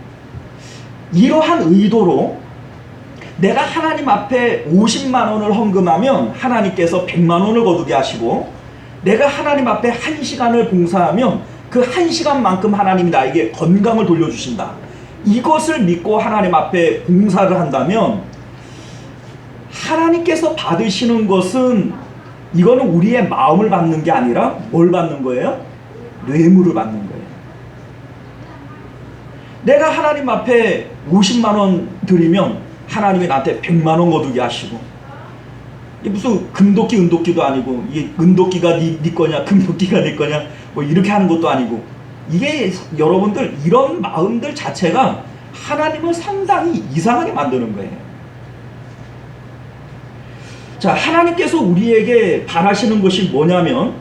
이러한 의도로 내가 하나님 앞에 50만 원을 헌금하면 하나님께서 100만 원을 거두게 하시고, 내가 하나님 앞에 1시간을 봉사하면 그 1시간만큼 하나님이 나에게 건강을 돌려주신다. 이것을 믿고 하나님 앞에 봉사를 한다면 하나님께서 받으시는 것은 이거는 우리의 마음을 받는 게 아니라 뭘 받는 거예요? 뇌물을 받는 거예요. 내가 하나님 앞에 50만 원 드리면 하나님이 나한테 100만 원 거두게 하시고, 이게 무슨 금도끼 은도끼도 아니고, 이게 은도끼가 네 거냐 금도끼가 네 거냐 뭐 이렇게 하는 것도 아니고, 이게 여러분들 이런 마음들 자체가 하나님을 상당히 이상하게 만드는 거예요. 자, 하나님께서 우리에게 바라시는 것이 뭐냐면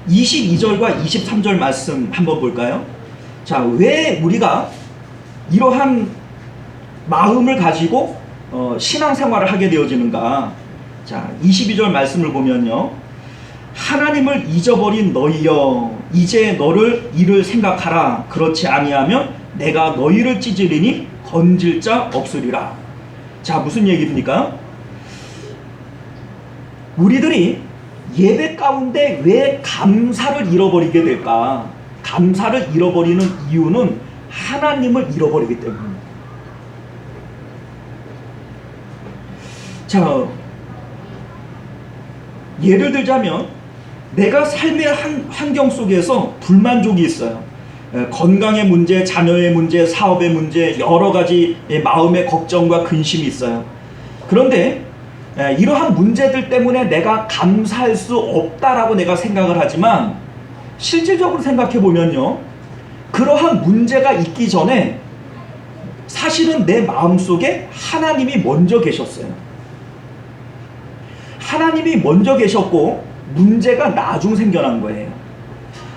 22절과 23절 말씀 한번 볼까요? 자, 왜 우리가 이러한 마음을 가지고 신앙생활을 하게 되어지는가? 자, 22절 말씀을 보면요, 하나님을 잊어버린 너희여, 이제 너를 이를 생각하라. 그렇지 아니하면 내가 너희를 찢으리니 건질 자 없으리라. 자, 무슨 얘기입니까? 우리들이 예배 가운데 왜 감사를 잃어버리게 될까? 감사를 잃어버리는 이유는 하나님을 잃어버리기 때문입니다. 자, 예를 들자면 내가 삶의 환경 속에서 불만족이 있어요. 건강의 문제, 자녀의 문제, 사업의 문제, 여러 가지 마음의 걱정과 근심이 있어요. 그런데 이러한 문제들 때문에 내가 감사할 수 없다라고 내가 생각을 하지만, 실질적으로 생각해 보면요, 그러한 문제가 있기 전에 사실은 내 마음속에 하나님이 먼저 계셨어요. 하나님이 먼저 계셨고 문제가 나중 생겨난 거예요.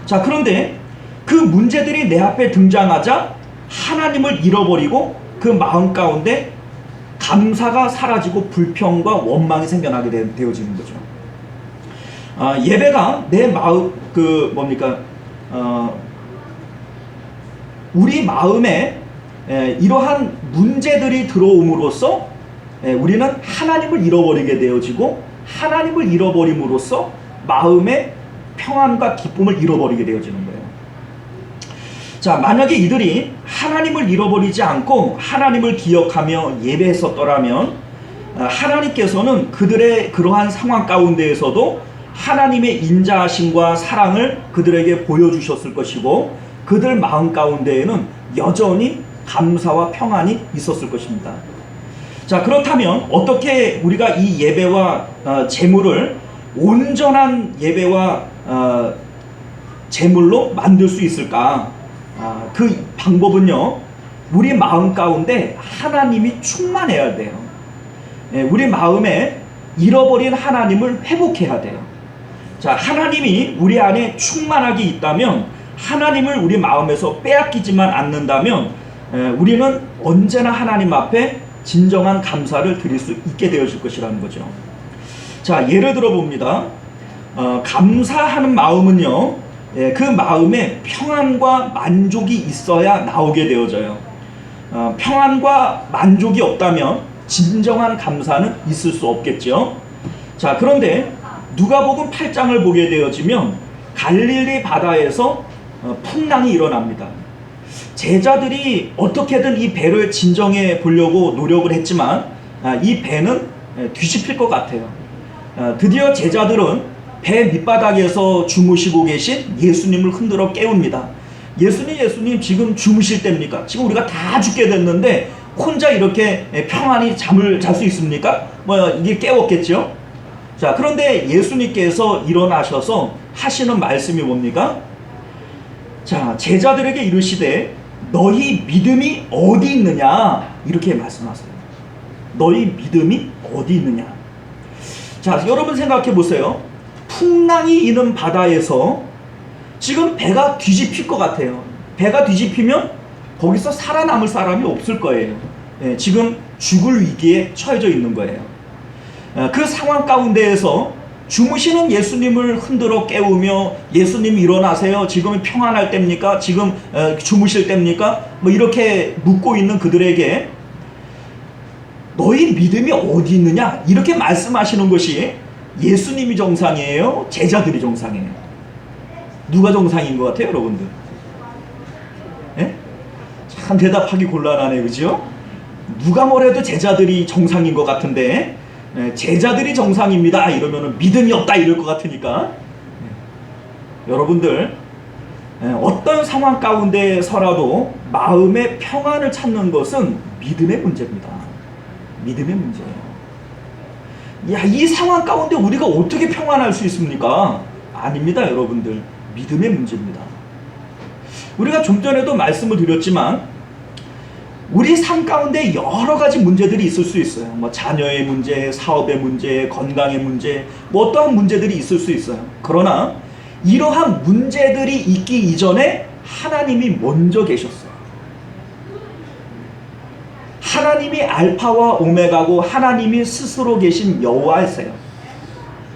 자, 그런데 그 문제들이 내 앞에 등장하자 하나님을 잃어버리고 그 마음 가운데 감사가 사라지고 불평과 원망이 생겨나게 되어지는 거죠. 예배가 내 마음 우리 마음에 이러한 문제들이 들어옴으로써 우리는 하나님을 잃어버리게 되어지고, 하나님을 잃어버림으로써 마음의 평안과 기쁨을 잃어버리게 되어지는 거예요. 자, 만약에 이들이 하나님을 잃어버리지 않고 하나님을 기억하며 예배했었더라면 하나님께서는 그들의 그러한 상황 가운데에서도 하나님의 인자하심과 사랑을 그들에게 보여주셨을 것이고, 그들 마음 가운데에는 여전히 감사와 평안이 있었을 것입니다. 자, 그렇다면 어떻게 우리가 이 예배와 제물을 온전한 예배와 제물로 만들 수 있을까? 그 방법은요, 우리 마음 가운데 하나님이 충만해야 돼요. 우리 마음에 잃어버린 하나님을 회복해야 돼요. 자, 하나님이 우리 안에 충만하게 있다면, 하나님을 우리 마음에서 빼앗기지만 않는다면 우리는 언제나 하나님 앞에 진정한 감사를 드릴 수 있게 되어질 것이라는 거죠. 자, 예를 들어 봅니다. 감사하는 마음은요, 그 마음에 평안과 만족이 있어야 나오게 되어져요. 평안과 만족이 없다면 진정한 감사는 있을 수 없겠죠. 자, 그런데 누가복음 8장을 보게 되어지면 갈릴리 바다에서 풍랑이 일어납니다. 제자들이 어떻게든 이 배를 진정해 보려고 노력을 했지만 이 배는 뒤집힐 것 같아요. 드디어 제자들은 배 밑바닥에서 주무시고 계신 예수님을 흔들어 깨웁니다. 예수님 지금 주무실 때입니까? 지금 우리가 다 죽게 됐는데 혼자 이렇게 평안히 잠을 잘 수 있습니까? 이게 깨웠겠죠? 자, 그런데 예수님께서 일어나셔서 하시는 말씀이 뭡니까? 자, 제자들에게 이르시되 너희 믿음이 어디 있느냐? 이렇게 말씀하세요. 너희 믿음이 어디 있느냐? 자, 여러분 생각해 보세요. 풍랑이 있는 바다에서 지금 배가 뒤집힐 것 같아요. 배가 뒤집히면 거기서 살아남을 사람이 없을 거예요. 지금 죽을 위기에 처해져 있는 거예요. 그 상황 가운데에서 주무시는 예수님을 흔들어 깨우며 예수님 일어나세요. 지금은 평안할 때입니까? 지금 주무실 때입니까? 이렇게 묻고 있는 그들에게 너희 믿음이 어디 있느냐? 이렇게 말씀하시는 것이 예수님이 정상이에요? 제자들이 정상이에요? 누가 정상인 것 같아요, 여러분들? 예? 참 대답하기 곤란하네요, 그죠? 누가 뭐래도 제자들이 정상인 것 같은데 제자들이 정상입니다 이러면 믿음이 없다 이럴 것 같으니까 여러분들 어떤 상황 가운데서라도 마음의 평안을 찾는 것은 믿음의 문제입니다. 믿음의 문제예요. 이 상황 가운데 우리가 어떻게 평안할 수 있습니까? 아닙니다, 여러분들. 믿음의 문제입니다. 우리가 좀 전에도 말씀을 드렸지만 우리 삶 가운데 여러 가지 문제들이 있을 수 있어요. 자녀의 문제, 사업의 문제, 건강의 문제, 어떠한 문제들이 있을 수 있어요. 그러나 이러한 문제들이 있기 이전에 하나님이 먼저 계셨어요. 하나님이 알파와 오메가고 하나님이 스스로 계신 여호와이세요.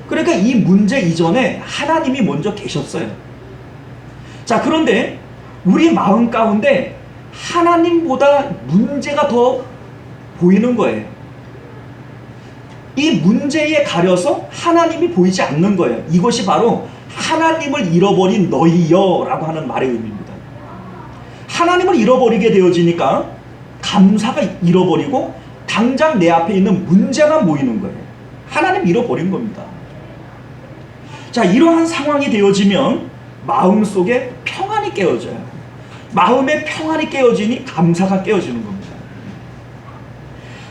그러니까 이 문제 이전에 하나님이 먼저 계셨어요. 자, 그런데 우리 마음 가운데 하나님보다 문제가 더 보이는 거예요. 이 문제에 가려서 하나님이 보이지 않는 거예요. 이것이 바로 하나님을 잃어버린 너희여 라고 하는 말의 의미입니다. 하나님을 잃어버리게 되어지니까 감사가 잃어버리고 당장 내 앞에 있는 문제만 보이는 거예요. 하나님 잃어버린 겁니다. 자, 이러한 상황이 되어지면 마음속에 평안이 깨어져요. 마음의 평안이 깨어지니 감사가 깨어지는 겁니다.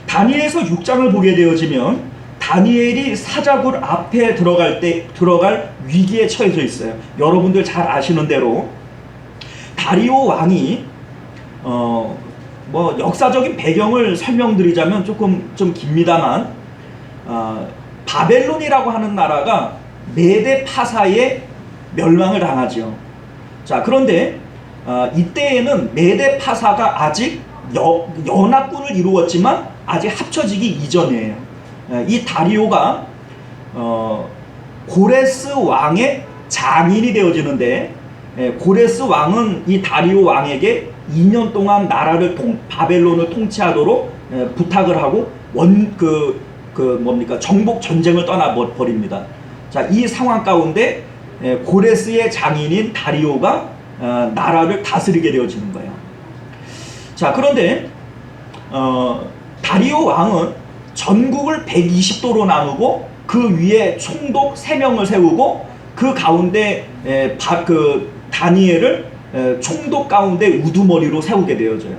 다니엘서 6장을 보게 되어지면 다니엘이 사자굴 앞에 들어갈 위기에 처해져 있어요. 여러분들 잘 아시는 대로 다리오 왕이 역사적인 배경을 설명드리자면 좀 깁니다만 바벨론이라고 하는 나라가 메데 파사에 멸망을 당하죠. 자, 그런데 이때에는 메데 파사가 아직 연합군을 이루었지만 아직 합쳐지기 이전이에요. 이 다리오가 고레스 왕의 장인이 되어지는데 고레스 왕은 이 다리오 왕에게 2년 동안 나라를 바벨론을 통치하도록 부탁을 하고 정복 전쟁을 떠나버립니다. 자, 이 상황 가운데 고레스의 장인인 다리오가 나라를 다스리게 되어지는 거예요. 자, 그런데 다리오 왕은 전국을 120도로 나누고 그 위에 총독 3명을 세우고 그 가운데 다니엘을 총독 가운데 우두머리로 세우게 되어져요.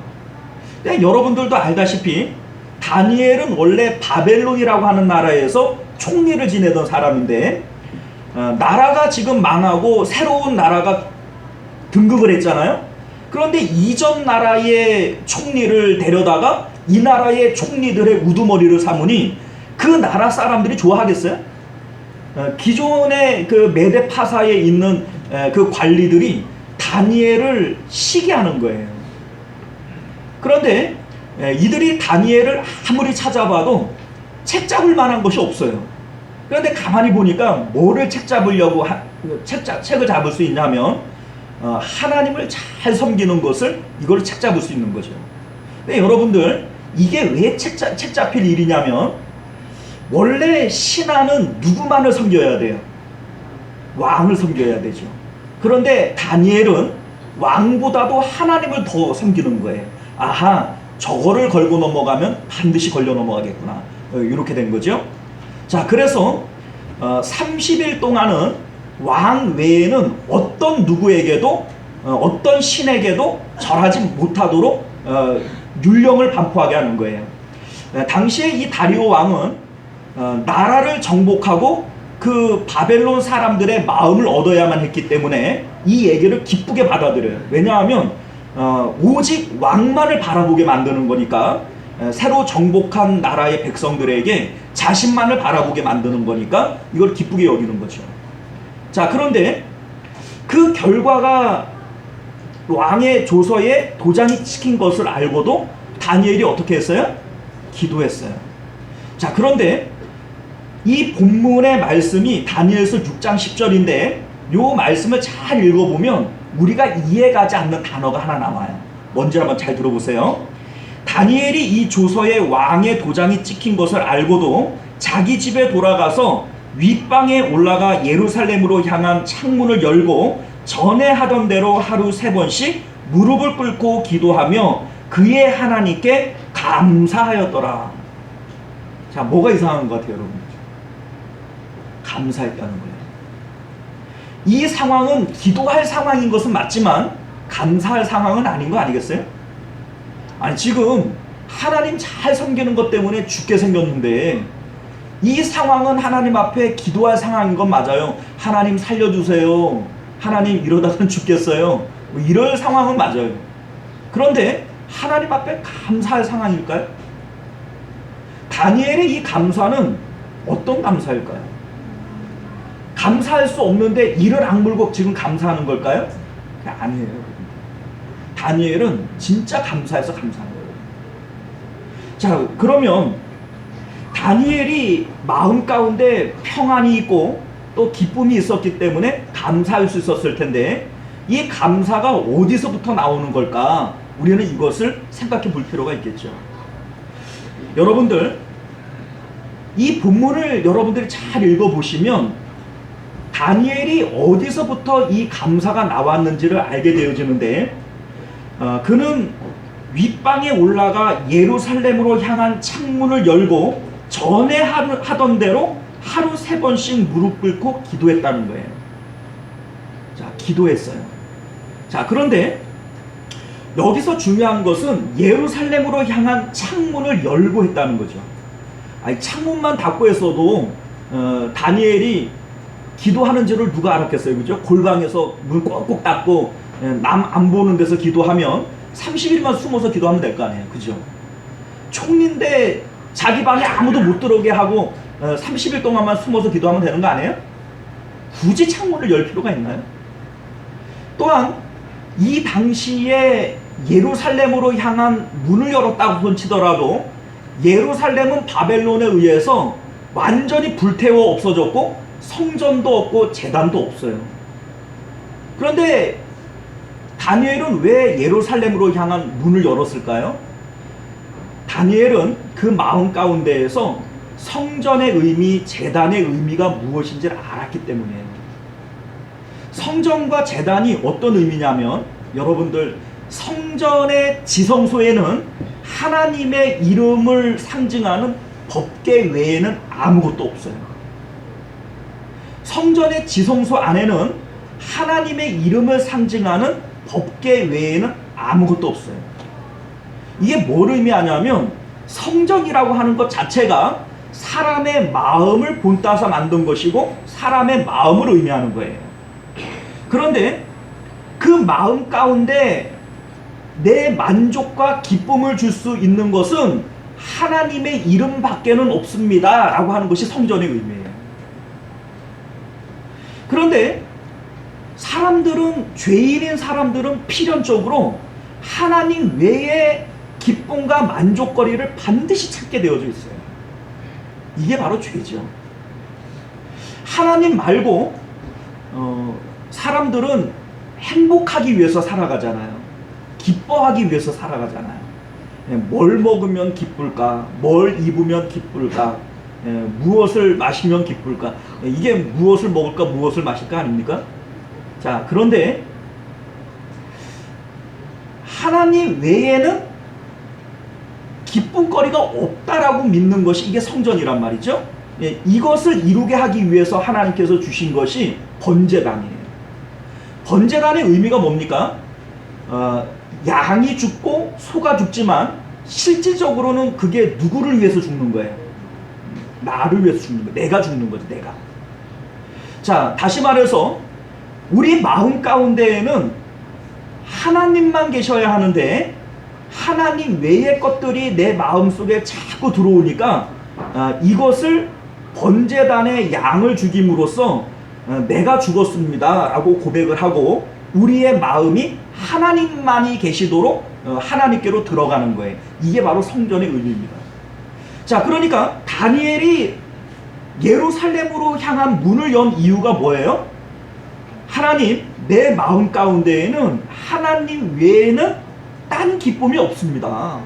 근데 여러분들도 알다시피 다니엘은 원래 바벨론이라고 하는 나라에서 총리를 지내던 사람인데 나라가 지금 망하고 새로운 나라가 등극을 했잖아요. 그런데 이전 나라의 총리를 데려다가 이 나라의 총리들의 우두머리를 삼으니 그 나라 사람들이 좋아하겠어요? 기존의 그 메데 파사에 있는 그 관리들이 다니엘을 시기하는 거예요. 그런데 이들이 다니엘을 아무리 찾아봐도 책 잡을 만한 것이 없어요. 그런데 가만히 보니까 뭐를 책을 잡을 수 있냐면 하나님을 잘 섬기는 것을 이걸 책 잡을 수 있는 거죠. 근데 여러분들 이게 왜 책 잡힐 일이냐면, 원래 신하는 누구만을 섬겨야 돼요? 왕을 섬겨야 되죠. 그런데 다니엘은 왕보다도 하나님을 더 섬기는 거예요. 아하, 저거를 걸고 넘어가면 반드시 걸려 넘어가겠구나. 이렇게 된 거죠. 자, 그래서 30일 동안은 왕 외에는 어떤 누구에게도 어떤 신에게도 절하지 못하도록 율령을 반포하게 하는 거예요. 당시에 이 다리오 왕은 나라를 정복하고 그 바벨론 사람들의 마음을 얻어야만 했기 때문에 이 얘기를 기쁘게 받아들여요. 왜냐하면 오직 왕만을 바라보게 만드는 거니까, 새로 정복한 나라의 백성들에게 자신만을 바라보게 만드는 거니까 이걸 기쁘게 여기는 거죠. 자, 그런데 그 결과가 왕의 조서에 도장이 찍힌 것을 알고도 다니엘이 어떻게 했어요? 기도했어요. 자, 그런데 이 본문의 말씀이 다니엘서 6장 10절인데 이 말씀을 잘 읽어보면 우리가 이해가지 않는 단어가 하나 나와요. 뭔지 한번 잘 들어보세요. 다니엘이 이 조서에 왕의 도장이 찍힌 것을 알고도 자기 집에 돌아가서 윗방에 올라가 예루살렘으로 향한 창문을 열고 전에 하던 대로 하루 3번씩 무릎을 꿇고 기도하며 그의 하나님께 감사하였더라. 자, 뭐가 이상한 것 같아요, 여러분? 감사했다는 거예요. 이 상황은 기도할 상황인 것은 맞지만 감사할 상황은 아닌 거 아니겠어요? 아니, 지금 하나님 잘 섬기는 것 때문에 죽게 생겼는데 이 상황은 하나님 앞에 기도할 상황인 건 맞아요. 하나님 살려주세요. 하나님 이러다가는 죽겠어요. 뭐 이럴 상황은 맞아요. 그런데 하나님 앞에 감사할 상황일까요? 다니엘의 이 감사는 어떤 감사일까요? 감사할 수 없는데 이를 악물고 지금 감사하는 걸까요? 아니에요. 다니엘은 진짜 감사해서 감사한 거예요. 자, 그러면 다니엘이 마음 가운데 평안이 있고 또 기쁨이 있었기 때문에 감사할 수 있었을 텐데 이 감사가 어디서부터 나오는 걸까? 우리는 이것을 생각해 볼 필요가 있겠죠. 여러분들, 이 본문을 여러분들이 잘 읽어보시면 다니엘이 어디서부터 이 감사가 나왔는지를 알게 되어지는데, 그는 윗방에 올라가 예루살렘으로 향한 창문을 열고 전에 하던 대로 하루 3번씩 무릎 꿇고 기도했다는 거예요. 자, 기도했어요. 자, 그런데 여기서 중요한 것은 예루살렘으로 향한 창문을 열고 했다는 거죠. 아니, 창문만 닫고 했어도 다니엘이 기도하는 줄을 누가 알았겠어요, 그죠? 골방에서 문 꼭꼭 닫고 남 안 보는 데서 기도하면 30일만 숨어서 기도하면 될 거 아니에요, 그죠? 총리인데 자기 방에 아무도 못 들어오게 하고 30일 동안만 숨어서 기도하면 되는 거 아니에요? 굳이 창문을 열 필요가 있나요? 또한 이 당시에 예루살렘으로 향한 문을 열었다고 손치더라도 예루살렘은 바벨론에 의해서 완전히 불태워 없어졌고 성전도 없고 제단도 없어요. 그런데 다니엘은 왜 예루살렘으로 향한 문을 열었을까요? 다니엘은 그 마음 가운데에서 성전의 의미, 제단의 의미가 무엇인지를 알았기 때문이에요. 성전과 제단이 어떤 의미냐면, 여러분들, 성전의 지성소에는 하나님의 이름을 상징하는 법궤 외에는 아무것도 없어요. 성전의 지성소 안에는 하나님의 이름을 상징하는 법궤 외에는 아무것도 없어요. 이게 뭘 의미하냐면, 성전이라고 하는 것 자체가 사람의 마음을 본따서 만든 것이고 사람의 마음을 의미하는 거예요. 그런데 그 마음 가운데 내 만족과 기쁨을 줄 수 있는 것은 하나님의 이름밖에는 없습니다 라고 하는 것이 성전의 의미예요. 그런데 죄인인 사람들은 필연적으로 하나님 외에 기쁨과 만족거리를 반드시 찾게 되어져 있어요. 이게 바로 죄죠. 하나님 말고 사람들은 행복하기 위해서 살아가잖아요. 기뻐하기 위해서 살아가잖아요. 뭘 먹으면 기쁠까? 뭘 입으면 기쁠까? 무엇을 마시면 기쁠까? 이게 무엇을 먹을까? 무엇을 마실까? 아닙니까? 자, 그런데 하나님 외에는 기쁨거리가 없다라고 믿는 것이 이게 성전이란 말이죠. 이것을 이루게 하기 위해서 하나님께서 주신 것이 번제단이에요. 번제단의 의미가 뭡니까? 양이 죽고 소가 죽지만 실질적으로는 그게 누구를 위해서 죽는 거예요? 나를 위해서 죽는 거예요. 내가 죽는 거죠. 내가. 자, 다시 말해서 우리 마음 가운데에는 하나님만 계셔야 하는데 하나님 외의 것들이 내 마음속에 자꾸 들어오니까 이것을 번제단의 양을 죽임으로써 내가 죽었습니다 라고 고백을 하고 우리의 마음이 하나님만이 계시도록 하나님께로 들어가는 거예요. 이게 바로 성전의 의미입니다. 자, 그러니까 다니엘이 예루살렘으로 향한 문을 연 이유가 뭐예요? 하나님, 내 마음 가운데에는 하나님 외에는 딴 기쁨이 없습니다.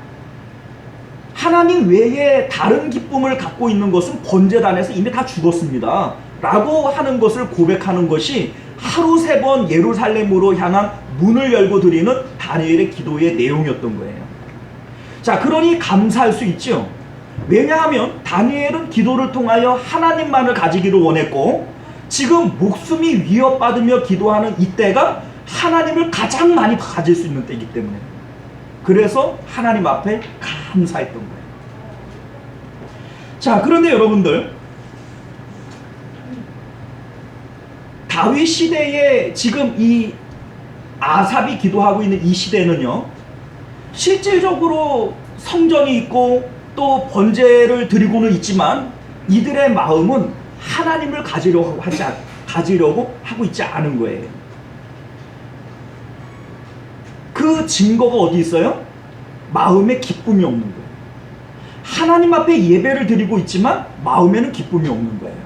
하나님 외에 다른 기쁨을 갖고 있는 것은 번제단에서 이미 다 죽었습니다 라고 하는 것을 고백하는 것이 하루 3번 예루살렘으로 향한 문을 열고 드리는 다니엘의 기도의 내용이었던 거예요. 자, 그러니 감사할 수 있죠. 왜냐하면 다니엘은 기도를 통하여 하나님만을 가지기를 원했고 지금 목숨이 위협받으며 기도하는 이때가 하나님을 가장 많이 가질 수 있는 때이기 때문에 그래서 하나님 앞에 감사했던 거예요. 자, 그런데 여러분들 다윗 시대에 지금 이 아삽이 기도하고 있는 이 시대는요 실질적으로 성전이 있고 또 번제를 드리고는 있지만 이들의 마음은 하나님을 가지려고 하고 있지 않은 거예요. 그 증거가 어디 있어요? 마음에 기쁨이 없는 거예요. 하나님 앞에 예배를 드리고 있지만 마음에는 기쁨이 없는 거예요.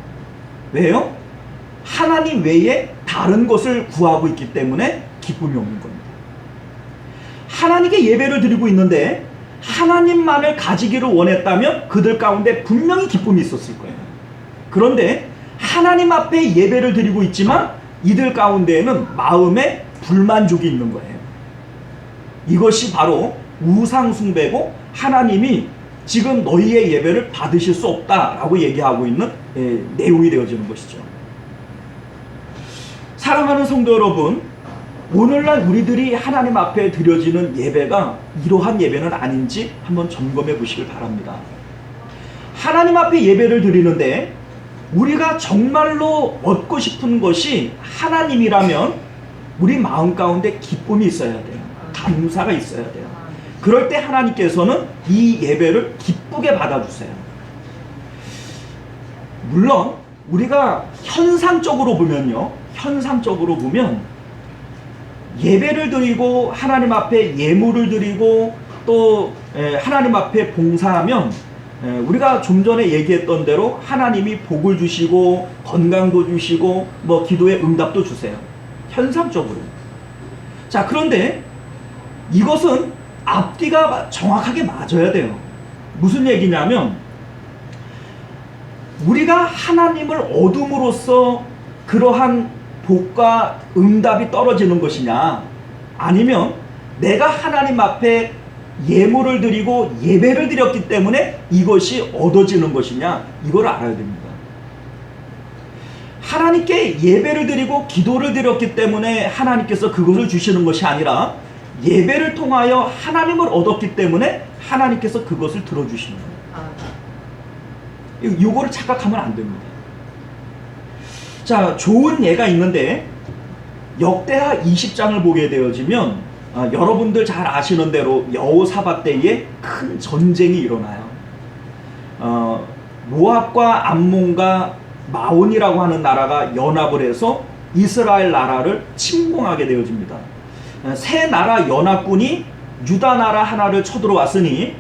왜요? 하나님 외에 다른 것을 구하고 있기 때문에 기쁨이 없는 겁니다. 하나님께 예배를 드리고 있는데 하나님만을 가지기를 원했다면 그들 가운데 분명히 기쁨이 있었을 거예요. 그런데 하나님 앞에 예배를 드리고 있지만 이들 가운데에는 마음에 불만족이 있는 거예요. 이것이 바로 우상숭배고 하나님이 지금 너희의 예배를 받으실 수 없다라고 얘기하고 있는 내용이 되어지는 것이죠. 사랑하는 성도 여러분, 오늘날 우리들이 하나님 앞에 드려지는 예배가 이러한 예배는 아닌지 한번 점검해 보시길 바랍니다. 하나님 앞에 예배를 드리는데 우리가 정말로 얻고 싶은 것이 하나님이라면 우리 마음 가운데 기쁨이 있어야 돼요. 감사가 있어야 돼요. 그럴 때 하나님께서는 이 예배를 기쁘게 받아주세요. 물론 우리가 현상적으로 보면 예배를 드리고 하나님 앞에 예물을 드리고 또 하나님 앞에 봉사하면 우리가 좀 전에 얘기했던 대로 하나님이 복을 주시고 건강도 주시고 뭐 기도의 응답도 주세요. 현상적으로. 자, 그런데 이것은 앞뒤가 정확하게 맞아야 돼요. 무슨 얘기냐면 우리가 하나님을 얻음으로써 그러한 복과 응답이 떨어지는 것이냐, 아니면 내가 하나님 앞에 예물을 드리고 예배를 드렸기 때문에 이것이 얻어지는 것이냐, 이걸 알아야 됩니다. 하나님께 예배를 드리고 기도를 드렸기 때문에 하나님께서 그것을 주시는 것이 아니라 예배를 통하여 하나님을 얻었기 때문에 하나님께서 그것을 들어주시는 거예요. 이거를 착각하면 안 됩니다. 자, 좋은 예가 있는데 역대하 20장을 보게 되어지면 여러분들 잘 아시는 대로 여호사밧 때에 큰 전쟁이 일어나요. 모압과 암몬과 마온이라고 하는 나라가 연합을 해서 이스라엘 나라를 침공하게 되어집니다. 세 나라 연합군이 유다 나라 하나를 쳐들어왔으니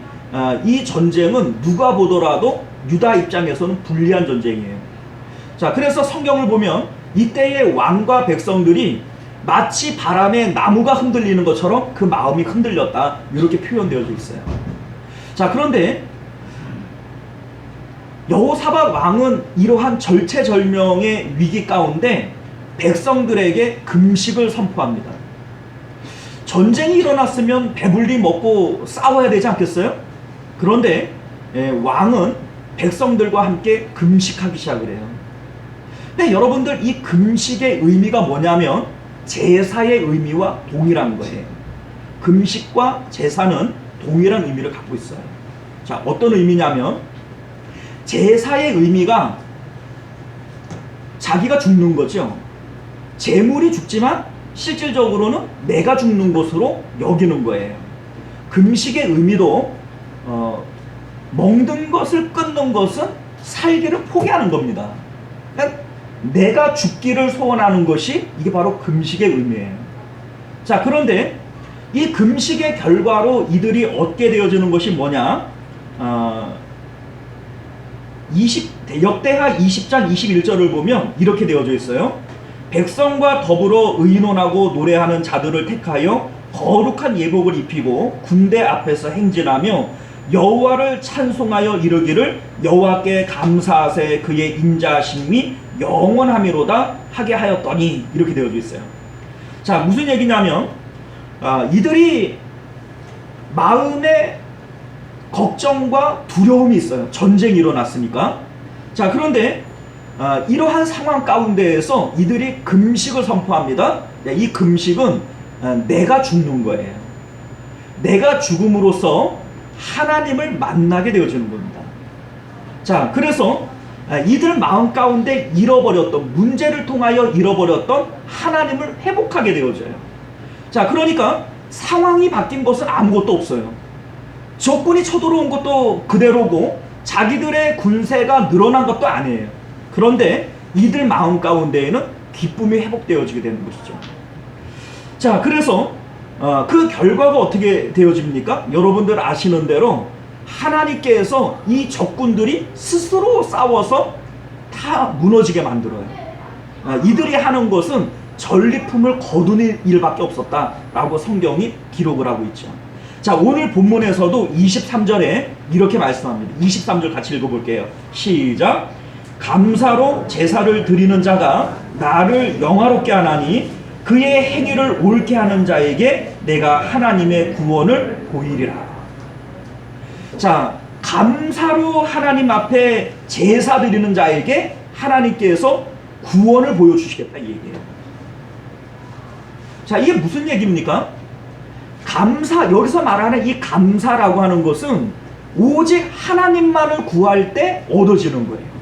이 전쟁은 누가 보더라도 유다 입장에서는 불리한 전쟁이에요. 자, 그래서 성경을 보면 이때의 왕과 백성들이 마치 바람에 나무가 흔들리는 것처럼 그 마음이 흔들렸다, 이렇게 표현되어져 있어요. 자, 그런데 여호사밧 왕은 이러한 절체절명의 위기 가운데 백성들에게 금식을 선포합니다. 전쟁이 일어났으면 배불리 먹고 싸워야 되지 않겠어요? 그런데 왕은 백성들과 함께 금식하기 시작을 해요. 근데 여러분들, 이 금식의 의미가 뭐냐면 제사의 의미와 동일한 거예요. 금식과 제사는 동일한 의미를 갖고 있어요. 자, 어떤 의미냐면 제사의 의미가 자기가 죽는 거죠. 재물이 죽지만 실질적으로는 내가 죽는 것으로 여기는 거예요. 금식의 의미도 먹는 것을 끊는 것은 살기를 포기하는 겁니다. 그러니까 내가 죽기를 소원하는 것이 이게 바로 금식의 의미예요. 자, 그런데 이 금식의 결과로 이들이 얻게 되어지는 것이 뭐냐? 역대하 20장 21절을 보면 이렇게 되어져 있어요. 백성과 더불어 의논하고 노래하는 자들을 택하여 거룩한 예복을 입히고 군대 앞에서 행진하며 여호와를 찬송하여 이르기를 여호와께 감사하세 그의 인자하심이 영원하미로다 하게 하였더니, 이렇게 되어져 있어요. 자, 무슨 얘기냐면 이들이 마음에 걱정과 두려움이 있어요. 전쟁이 일어났으니까. 자, 그런데 이러한 상황 가운데에서 이들이 금식을 선포합니다. 이 금식은 내가 죽는 거예요. 내가 죽음으로써 하나님을 만나게 되어지는 겁니다. 자, 그래서 이들 마음 가운데 잃어버렸던, 문제를 통하여 잃어버렸던 하나님을 회복하게 되어져요. 자, 그러니까 상황이 바뀐 것은 아무것도 없어요. 적군이 쳐들어온 것도 그대로고 자기들의 군세가 늘어난 것도 아니에요. 그런데 이들 마음 가운데에는 기쁨이 회복되어지게 되는 것이죠. 자, 그래서 그 결과가 어떻게 되어집니까? 여러분들 아시는 대로 하나님께서 이 적군들이 스스로 싸워서 다 무너지게 만들어요. 이들이 하는 것은 전리품을 거두는 일밖에 없었다라고 성경이 기록을 하고 있죠. 자, 오늘 본문에서도 23절에 이렇게 말씀합니다. 23절 같이 읽어볼게요. 시작. 감사로 제사를 드리는 자가 나를 영화롭게 하나니 그의 행위를 옳게 하는 자에게 내가 하나님의 구원을 보이리라. 자, 감사로 하나님 앞에 제사 드리는 자에게 하나님께서 구원을 보여주시겠다, 이 얘기예요. 자, 이게 무슨 얘기입니까? 감사, 여기서 말하는 이 감사라고 하는 것은 오직 하나님만을 구할 때 얻어지는 거예요.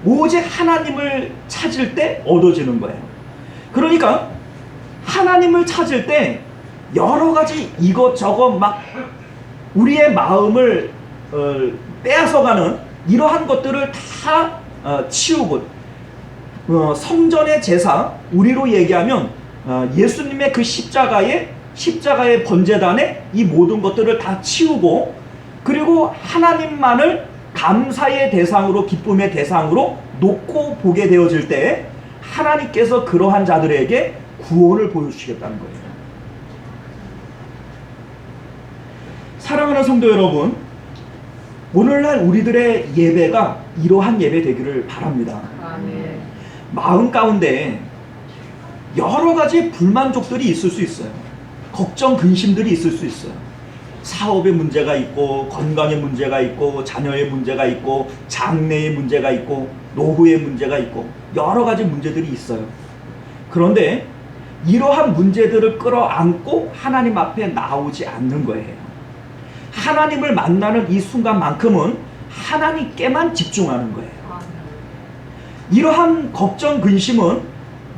오직 하나님을 찾을 때 얻어지는 거예요. 그러니까 하나님을 찾을 때 여러 가지 이것저것 막 우리의 마음을 빼앗아가는 이러한 것들을 다 치우고, 성전의 제사, 우리로 얘기하면 예수님의 그 십자가의 번제단에 이 모든 것들을 다 치우고, 그리고 하나님만을 감사의 대상으로, 기쁨의 대상으로 놓고 보게 되어질 때 하나님께서 그러한 자들에게 구원을 보여주시겠다는 거예요. 사랑하는 성도 여러분, 오늘날 우리들의 예배가 이러한 예배 되기를 바랍니다. 아멘. 마음 가운데 여러 가지 불만족들이 있을 수 있어요. 걱정, 근심들이 있을 수 있어요. 사업의 문제가 있고, 건강의 문제가 있고, 자녀의 문제가 있고, 장래의 문제가 있고, 노후의 문제가 있고, 여러 가지 문제들이 있어요. 그런데 이러한 문제들을 끌어안고 하나님 앞에 나오지 않는 거예요. 하나님을 만나는 이 순간만큼은 하나님께만 집중하는 거예요. 이러한 걱정, 근심은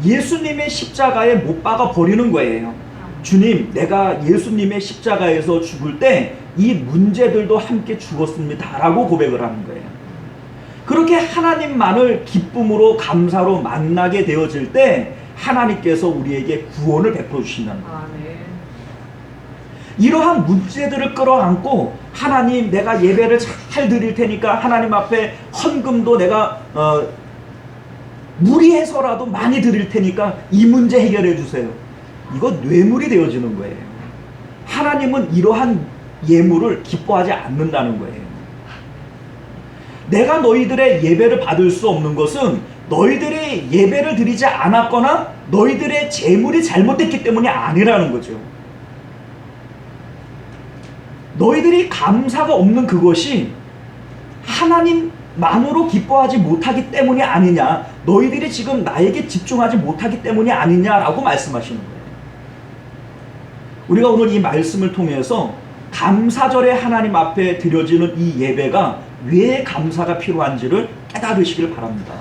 예수님의 십자가에 못 박아 버리는 거예요. 주님, 내가 예수님의 십자가에서 죽을 때 이 문제들도 함께 죽었습니다 라고 고백을 하는 거예요. 그렇게 하나님만을 기쁨으로, 감사로 만나게 되어질 때 하나님께서 우리에게 구원을 베풀어 주신다는 거예요. 이러한 문제들을 끌어안고, 하나님, 내가 예배를 잘 드릴 테니까 하나님 앞에 헌금도 내가 무리해서라도 많이 드릴 테니까 이 문제 해결해 주세요. 이거 뇌물이 되어지는 거예요. 하나님은 이러한 예물을 기뻐하지 않는다는 거예요. 내가 너희들의 예배를 받을 수 없는 것은 너희들이 예배를 드리지 않았거나 너희들의 재물이 잘못됐기 때문이 아니라는 거죠. 너희들이 감사가 없는 그것이 하나님만으로 기뻐하지 못하기 때문이 아니냐, 너희들이 지금 나에게 집중하지 못하기 때문이 아니냐라고 말씀하시는 거예요. 우리가 오늘 이 말씀을 통해서 감사절에 하나님 앞에 드려지는 이 예배가 왜 감사가 필요한지를 깨달으시길 바랍니다.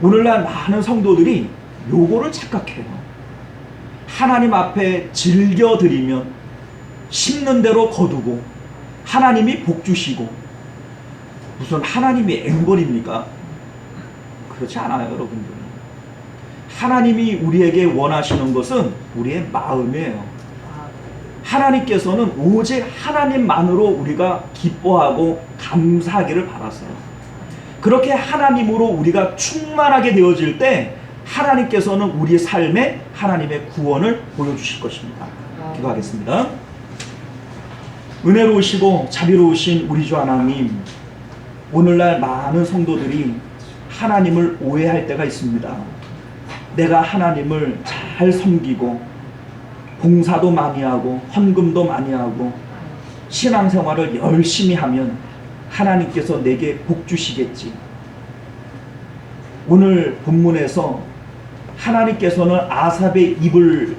오늘날 많은 성도들이 요거를 착각해요. 하나님 앞에 즐겨 드리면 심는 대로 거두고 하나님이 복 주시고, 무슨 하나님이 앵벌입니까? 그렇지 않아요, 여러분들. 하나님이 우리에게 원하시는 것은 우리의 마음이에요. 하나님께서는 오직 하나님만으로 우리가 기뻐하고 감사하기를 바라세요. 그렇게 하나님으로 우리가 충만하게 되어질 때 하나님께서는 우리 삶에 하나님의 구원을 보여주실 것입니다. 기도하겠습니다. 은혜로우시고 자비로우신 우리 주 하나님, 오늘날 많은 성도들이 하나님을 오해할 때가 있습니다. 내가 하나님을 잘 섬기고 봉사도 많이 하고 헌금도 많이 하고 신앙생활을 열심히 하면 하나님께서 내게 복 주시겠지. 오늘 본문에서 하나님께서는 아삽의 입을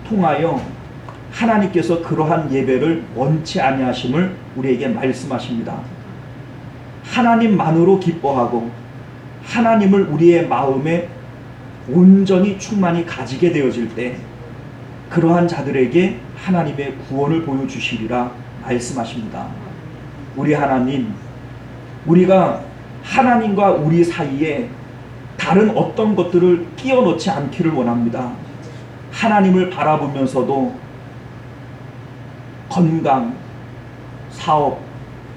통하여 하나님께서 그러한 예배를 원치 아니하심을 우리에게 말씀하십니다. 하나님만으로 기뻐하고 하나님을 우리의 마음에 온전히 충만히 가지게 되어질 때 그러한 자들에게 하나님의 구원을 보여주시리라 말씀하십니다. 우리 하나님, 우리가 하나님과 우리 사이에 다른 어떤 것들을 끼워 넣지 않기를 원합니다. 하나님을 바라보면서도 건강, 사업,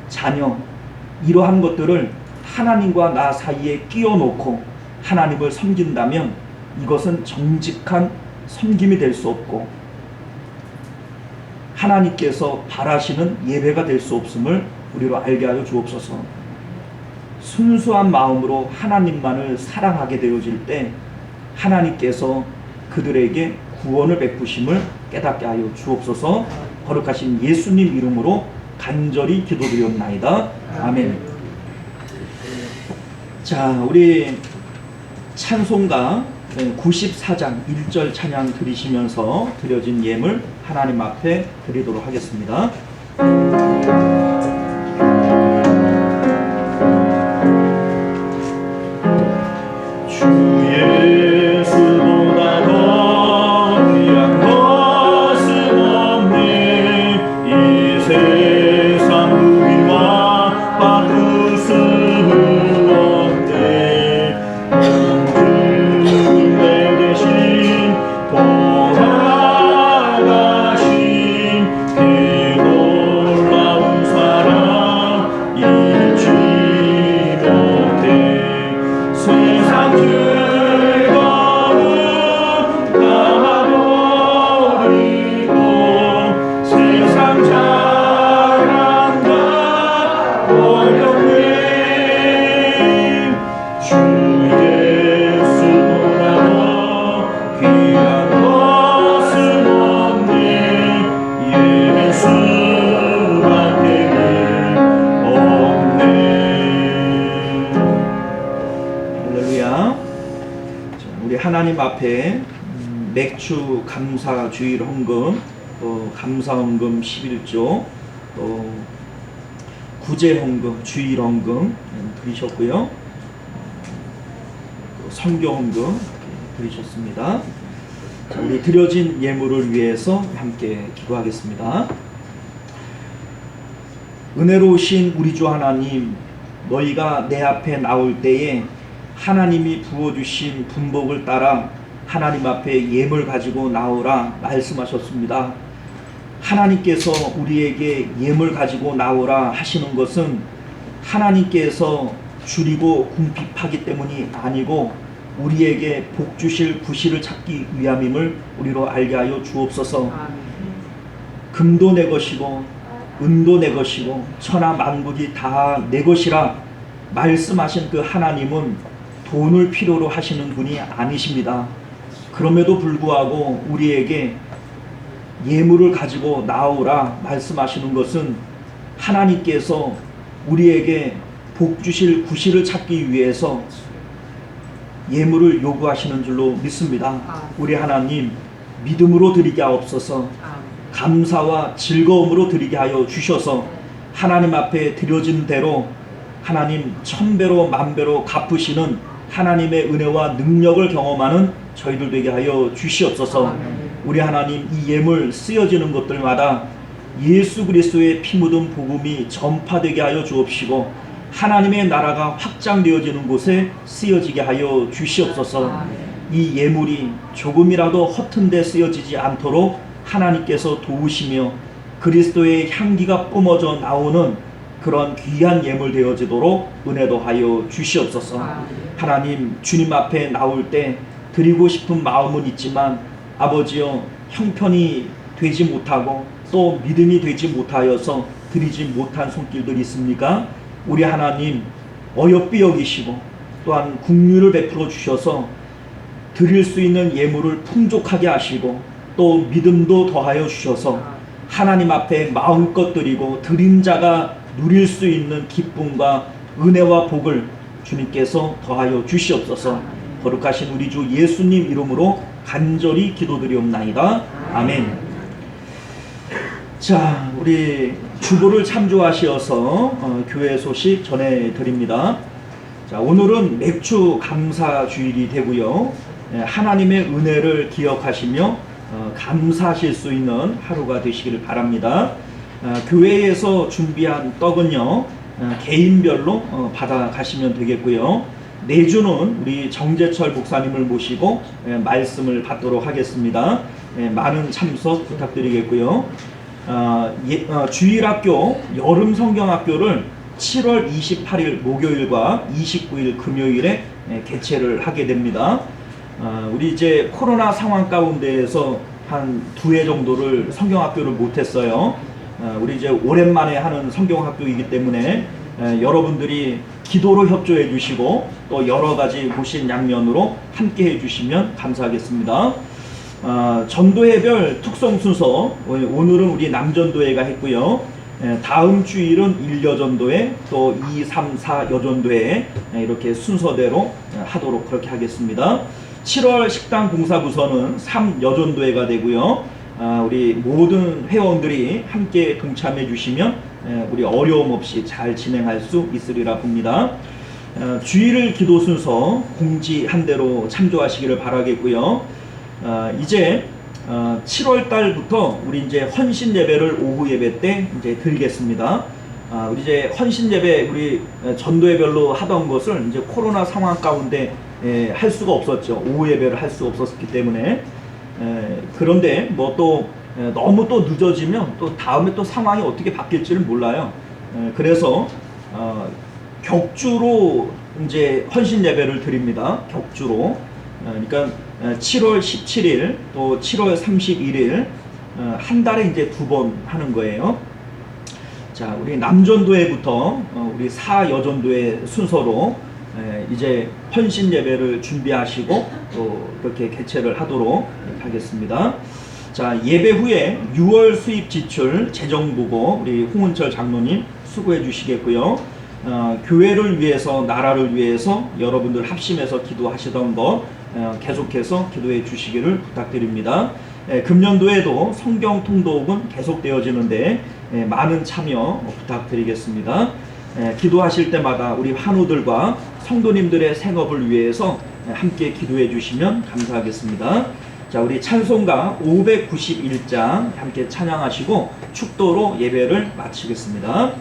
자녀, 이러한 것들을 하나님과 나 사이에 끼워 놓고 하나님을 섬긴다면 이것은 정직한 섬김이 될 수 없고 하나님께서 바라시는 예배가 될 수 없음을 우리로 알게 하여 주옵소서. 순수한 마음으로 하나님만을 사랑하게 되어질 때 하나님께서 그들에게 구원을 베푸심을 깨닫게 하여 주옵소서. 거룩하신 예수님 이름으로 간절히 기도드렸나이다. 아멘. 자, 우리 찬송가 94장 1절 찬양 드리시면서 드려진 예물 하나님 앞에 드리도록 하겠습니다. 주 예수보다 더 귀한 것은 없네. 이 세상 무기와 바꿀 수는 없네. 온 주에 계신 돌아가신 그 놀라운 사랑 잊지 못해. 세상 즐거움 다 버리고 세상 자랑 다 버렸네. 주 예수보다 더 귀한 것은 없네. 예수밖에는 없네. 할렐루야. 우리 하나님 앞에 맥주 감사 주일 헌금, 또 감사 헌금 11조, 또 구제 헌금, 주일 헌금 드리셨고요. 또 선교 헌금 드리셨습니다. 자, 우리 드려진 예물을 위해서 함께 기도하겠습니다. 은혜로우신 우리 주 하나님, 너희가 내 앞에 나올 때에 하나님이 부어주신 분복을 따라 하나님 앞에 예물 가지고 나오라 말씀하셨습니다. 하나님께서 우리에게 예물 가지고 나오라 하시는 것은 하나님께서 줄이고 궁핍하기 때문이 아니고 우리에게 복 주실 구실을 찾기 위함임을 우리로 알게 하여 주옵소서. 금도 내 것이고 은도 내 것이고 천하 만국이 다 내 것이라 말씀하신 그 하나님은 돈을 필요로 하시는 분이 아니십니다. 그럼에도 불구하고 우리에게 예물을 가지고 나오라 말씀하시는 것은 하나님께서 우리에게 복 주실 구실을 찾기 위해서 예물을 요구하시는 줄로 믿습니다. 우리 하나님 믿음으로 드리게 하옵소서. 감사와 즐거움으로 드리게 하여 주셔서 하나님 앞에 드려진 대로 하나님 천배로 만배로 갚으시는 하나님의 은혜와 능력을 경험하는 저희들 되게 하여 주시옵소서. 우리 하나님 이 예물 쓰여지는 것들마다 예수 그리스도의 피 묻은 복음이 전파되게 하여 주옵시고 하나님의 나라가 확장되어지는 곳에 쓰여지게 하여 주시옵소서. 이 예물이 조금이라도 허튼 데 쓰여지지 않도록 하나님께서 도우시며 그리스도의 향기가 뿜어져 나오는 그런 귀한 예물 되어지도록 은혜도 하여 주시옵소서. 하나님 주님 앞에 나올 때 드리고 싶은 마음은 있지만 아버지여 형편이 되지 못하고 또 믿음이 되지 못하여서 드리지 못한 손길들이 있습니까? 우리 하나님 어여삐 여기시고 또한 긍휼을 베풀어 주셔서 드릴 수 있는 예물을 풍족하게 하시고 또 믿음도 더하여 주셔서 하나님 앞에 마음껏 드리고 드린 자가 누릴 수 있는 기쁨과 은혜와 복을 주님께서 더하여 주시옵소서. 거룩하신 우리 주 예수님 이름으로 간절히 기도드리옵나이다. 아멘. 자, 우리 주보를 참조하시어서 교회 소식 전해드립니다. 자, 오늘은 맥주 감사 주일이 되고요. 하나님의 은혜를 기억하시며 감사하실 수 있는 하루가 되시기를 바랍니다. 교회에서 준비한 떡은요 개인별로 받아가시면 되겠고요. 내주는 우리 정재철 목사님을 모시고 말씀을 받도록 하겠습니다. 많은 참석 부탁드리겠고요. 주일학교 여름 성경학교를 7월 28일 목요일과 29일 금요일에 개최를 하게 됩니다. 우리 이제 코로나 상황 가운데에서 한 2회 정도를 성경학교를 못했어요. 우리 이제 오랜만에 하는 성경학교이기 때문에 여러분들이 기도로 협조해 주시고 또 여러 가지 보신 양면으로 함께 해 주시면 감사하겠습니다. 전도회별 특성 순서, 오늘은 우리 남전도회가 했고요. 다음 주일은 1여전도회, 또 2, 3, 4 여전도회 이렇게 순서대로 하도록 그렇게 하겠습니다. 7월 식당 공사부서는 3여전도회가 되고요. 우리 모든 회원들이 함께 동참해 주시면 우리 어려움 없이 잘 진행할 수 있으리라 봅니다. 주일 기도 순서 공지한 대로 참조하시기를 바라겠고요. 이제 7월 달부터 우리 이제 헌신 예배를 오후 예배 때 이제 드리겠습니다. 우리 이제 헌신 예배 우리 전도회별로 하던 것을 이제 코로나 상황 가운데 할 수가 없었죠. 오후 예배를 할 수 없었기 때문에. 그런데 뭐 또 너무 또 늦어지면 또 다음에 또 상황이 어떻게 바뀔지를 몰라요. 그래서 격주로 이제 헌신 예배를 드립니다. 격주로. 그러니까 7월 17일 또 7월 31일 한 달에 이제 2번 하는 거예요. 자, 우리 남전도회부터 우리 4여전도회 순서로 이제 헌신 예배를 준비하시고 또 그렇게 개최를 하도록 하겠습니다. 자, 예배 후에 6월 수입 지출 재정 보고 우리 홍은철 장로님 수고해 주시겠고요. 교회를 위해서 나라를 위해서 여러분들 합심해서 기도하시던 것 계속해서 기도해 주시기를 부탁드립니다. 금년도에도 성경 통독은 계속되어지는데 많은 참여 부탁드리겠습니다. 기도하실 때마다 우리 환우들과 성도님들의 생업을 위해서 함께 기도해 주시면 감사하겠습니다. 자, 우리 찬송가 591장 함께 찬양하시고 축도로 예배를 마치겠습니다.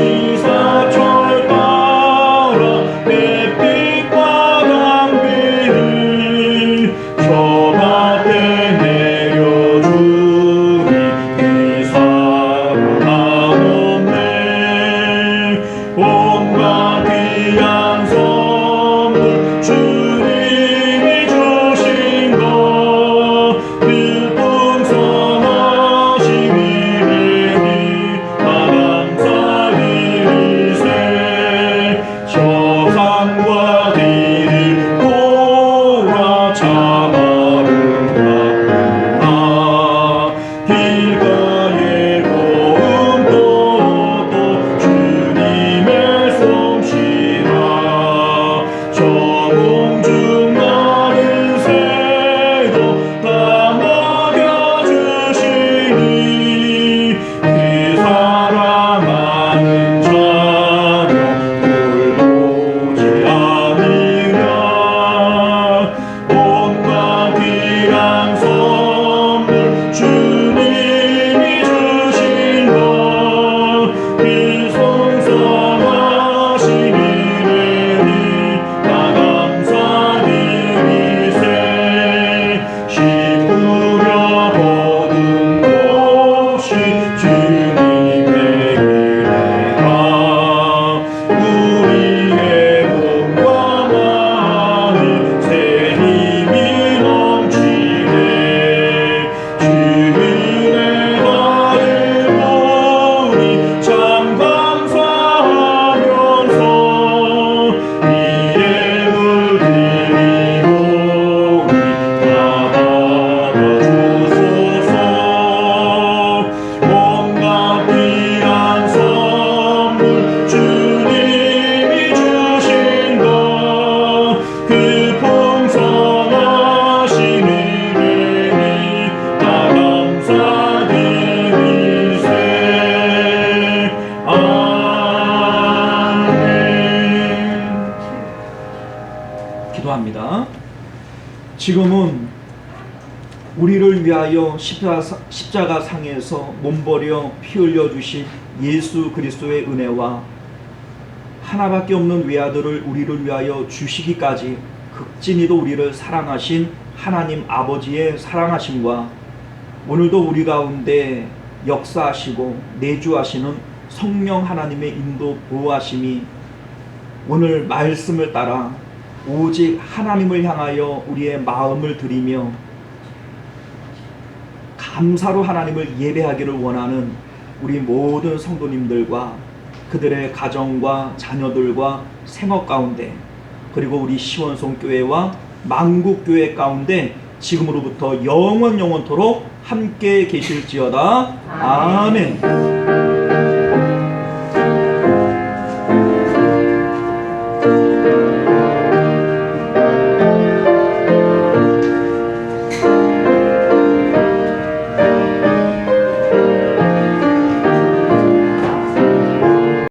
보사시사철 따라 지금은 우리를 위하여 십자가 상에서 몸버려 피 흘려 주신 예수 그리스도의 은혜와 하나밖에 없는 외아들을 우리를 위하여 주시기까지 극진히도 우리를 사랑하신 하나님 아버지의 사랑하심과 오늘도 우리 가운데 역사하시고 내주하시는 성령 하나님의 인도 보호하심이 오늘 말씀을 따라 오직 하나님을 향하여 우리의 마음을 드리며 감사로 하나님을 예배하기를 원하는 우리 모든 성도님들과 그들의 가정과 자녀들과 생업 가운데 그리고 우리 시원송교회와 만국교회 가운데 지금으로부터 영원토록 함께 계실지어다. 아멘.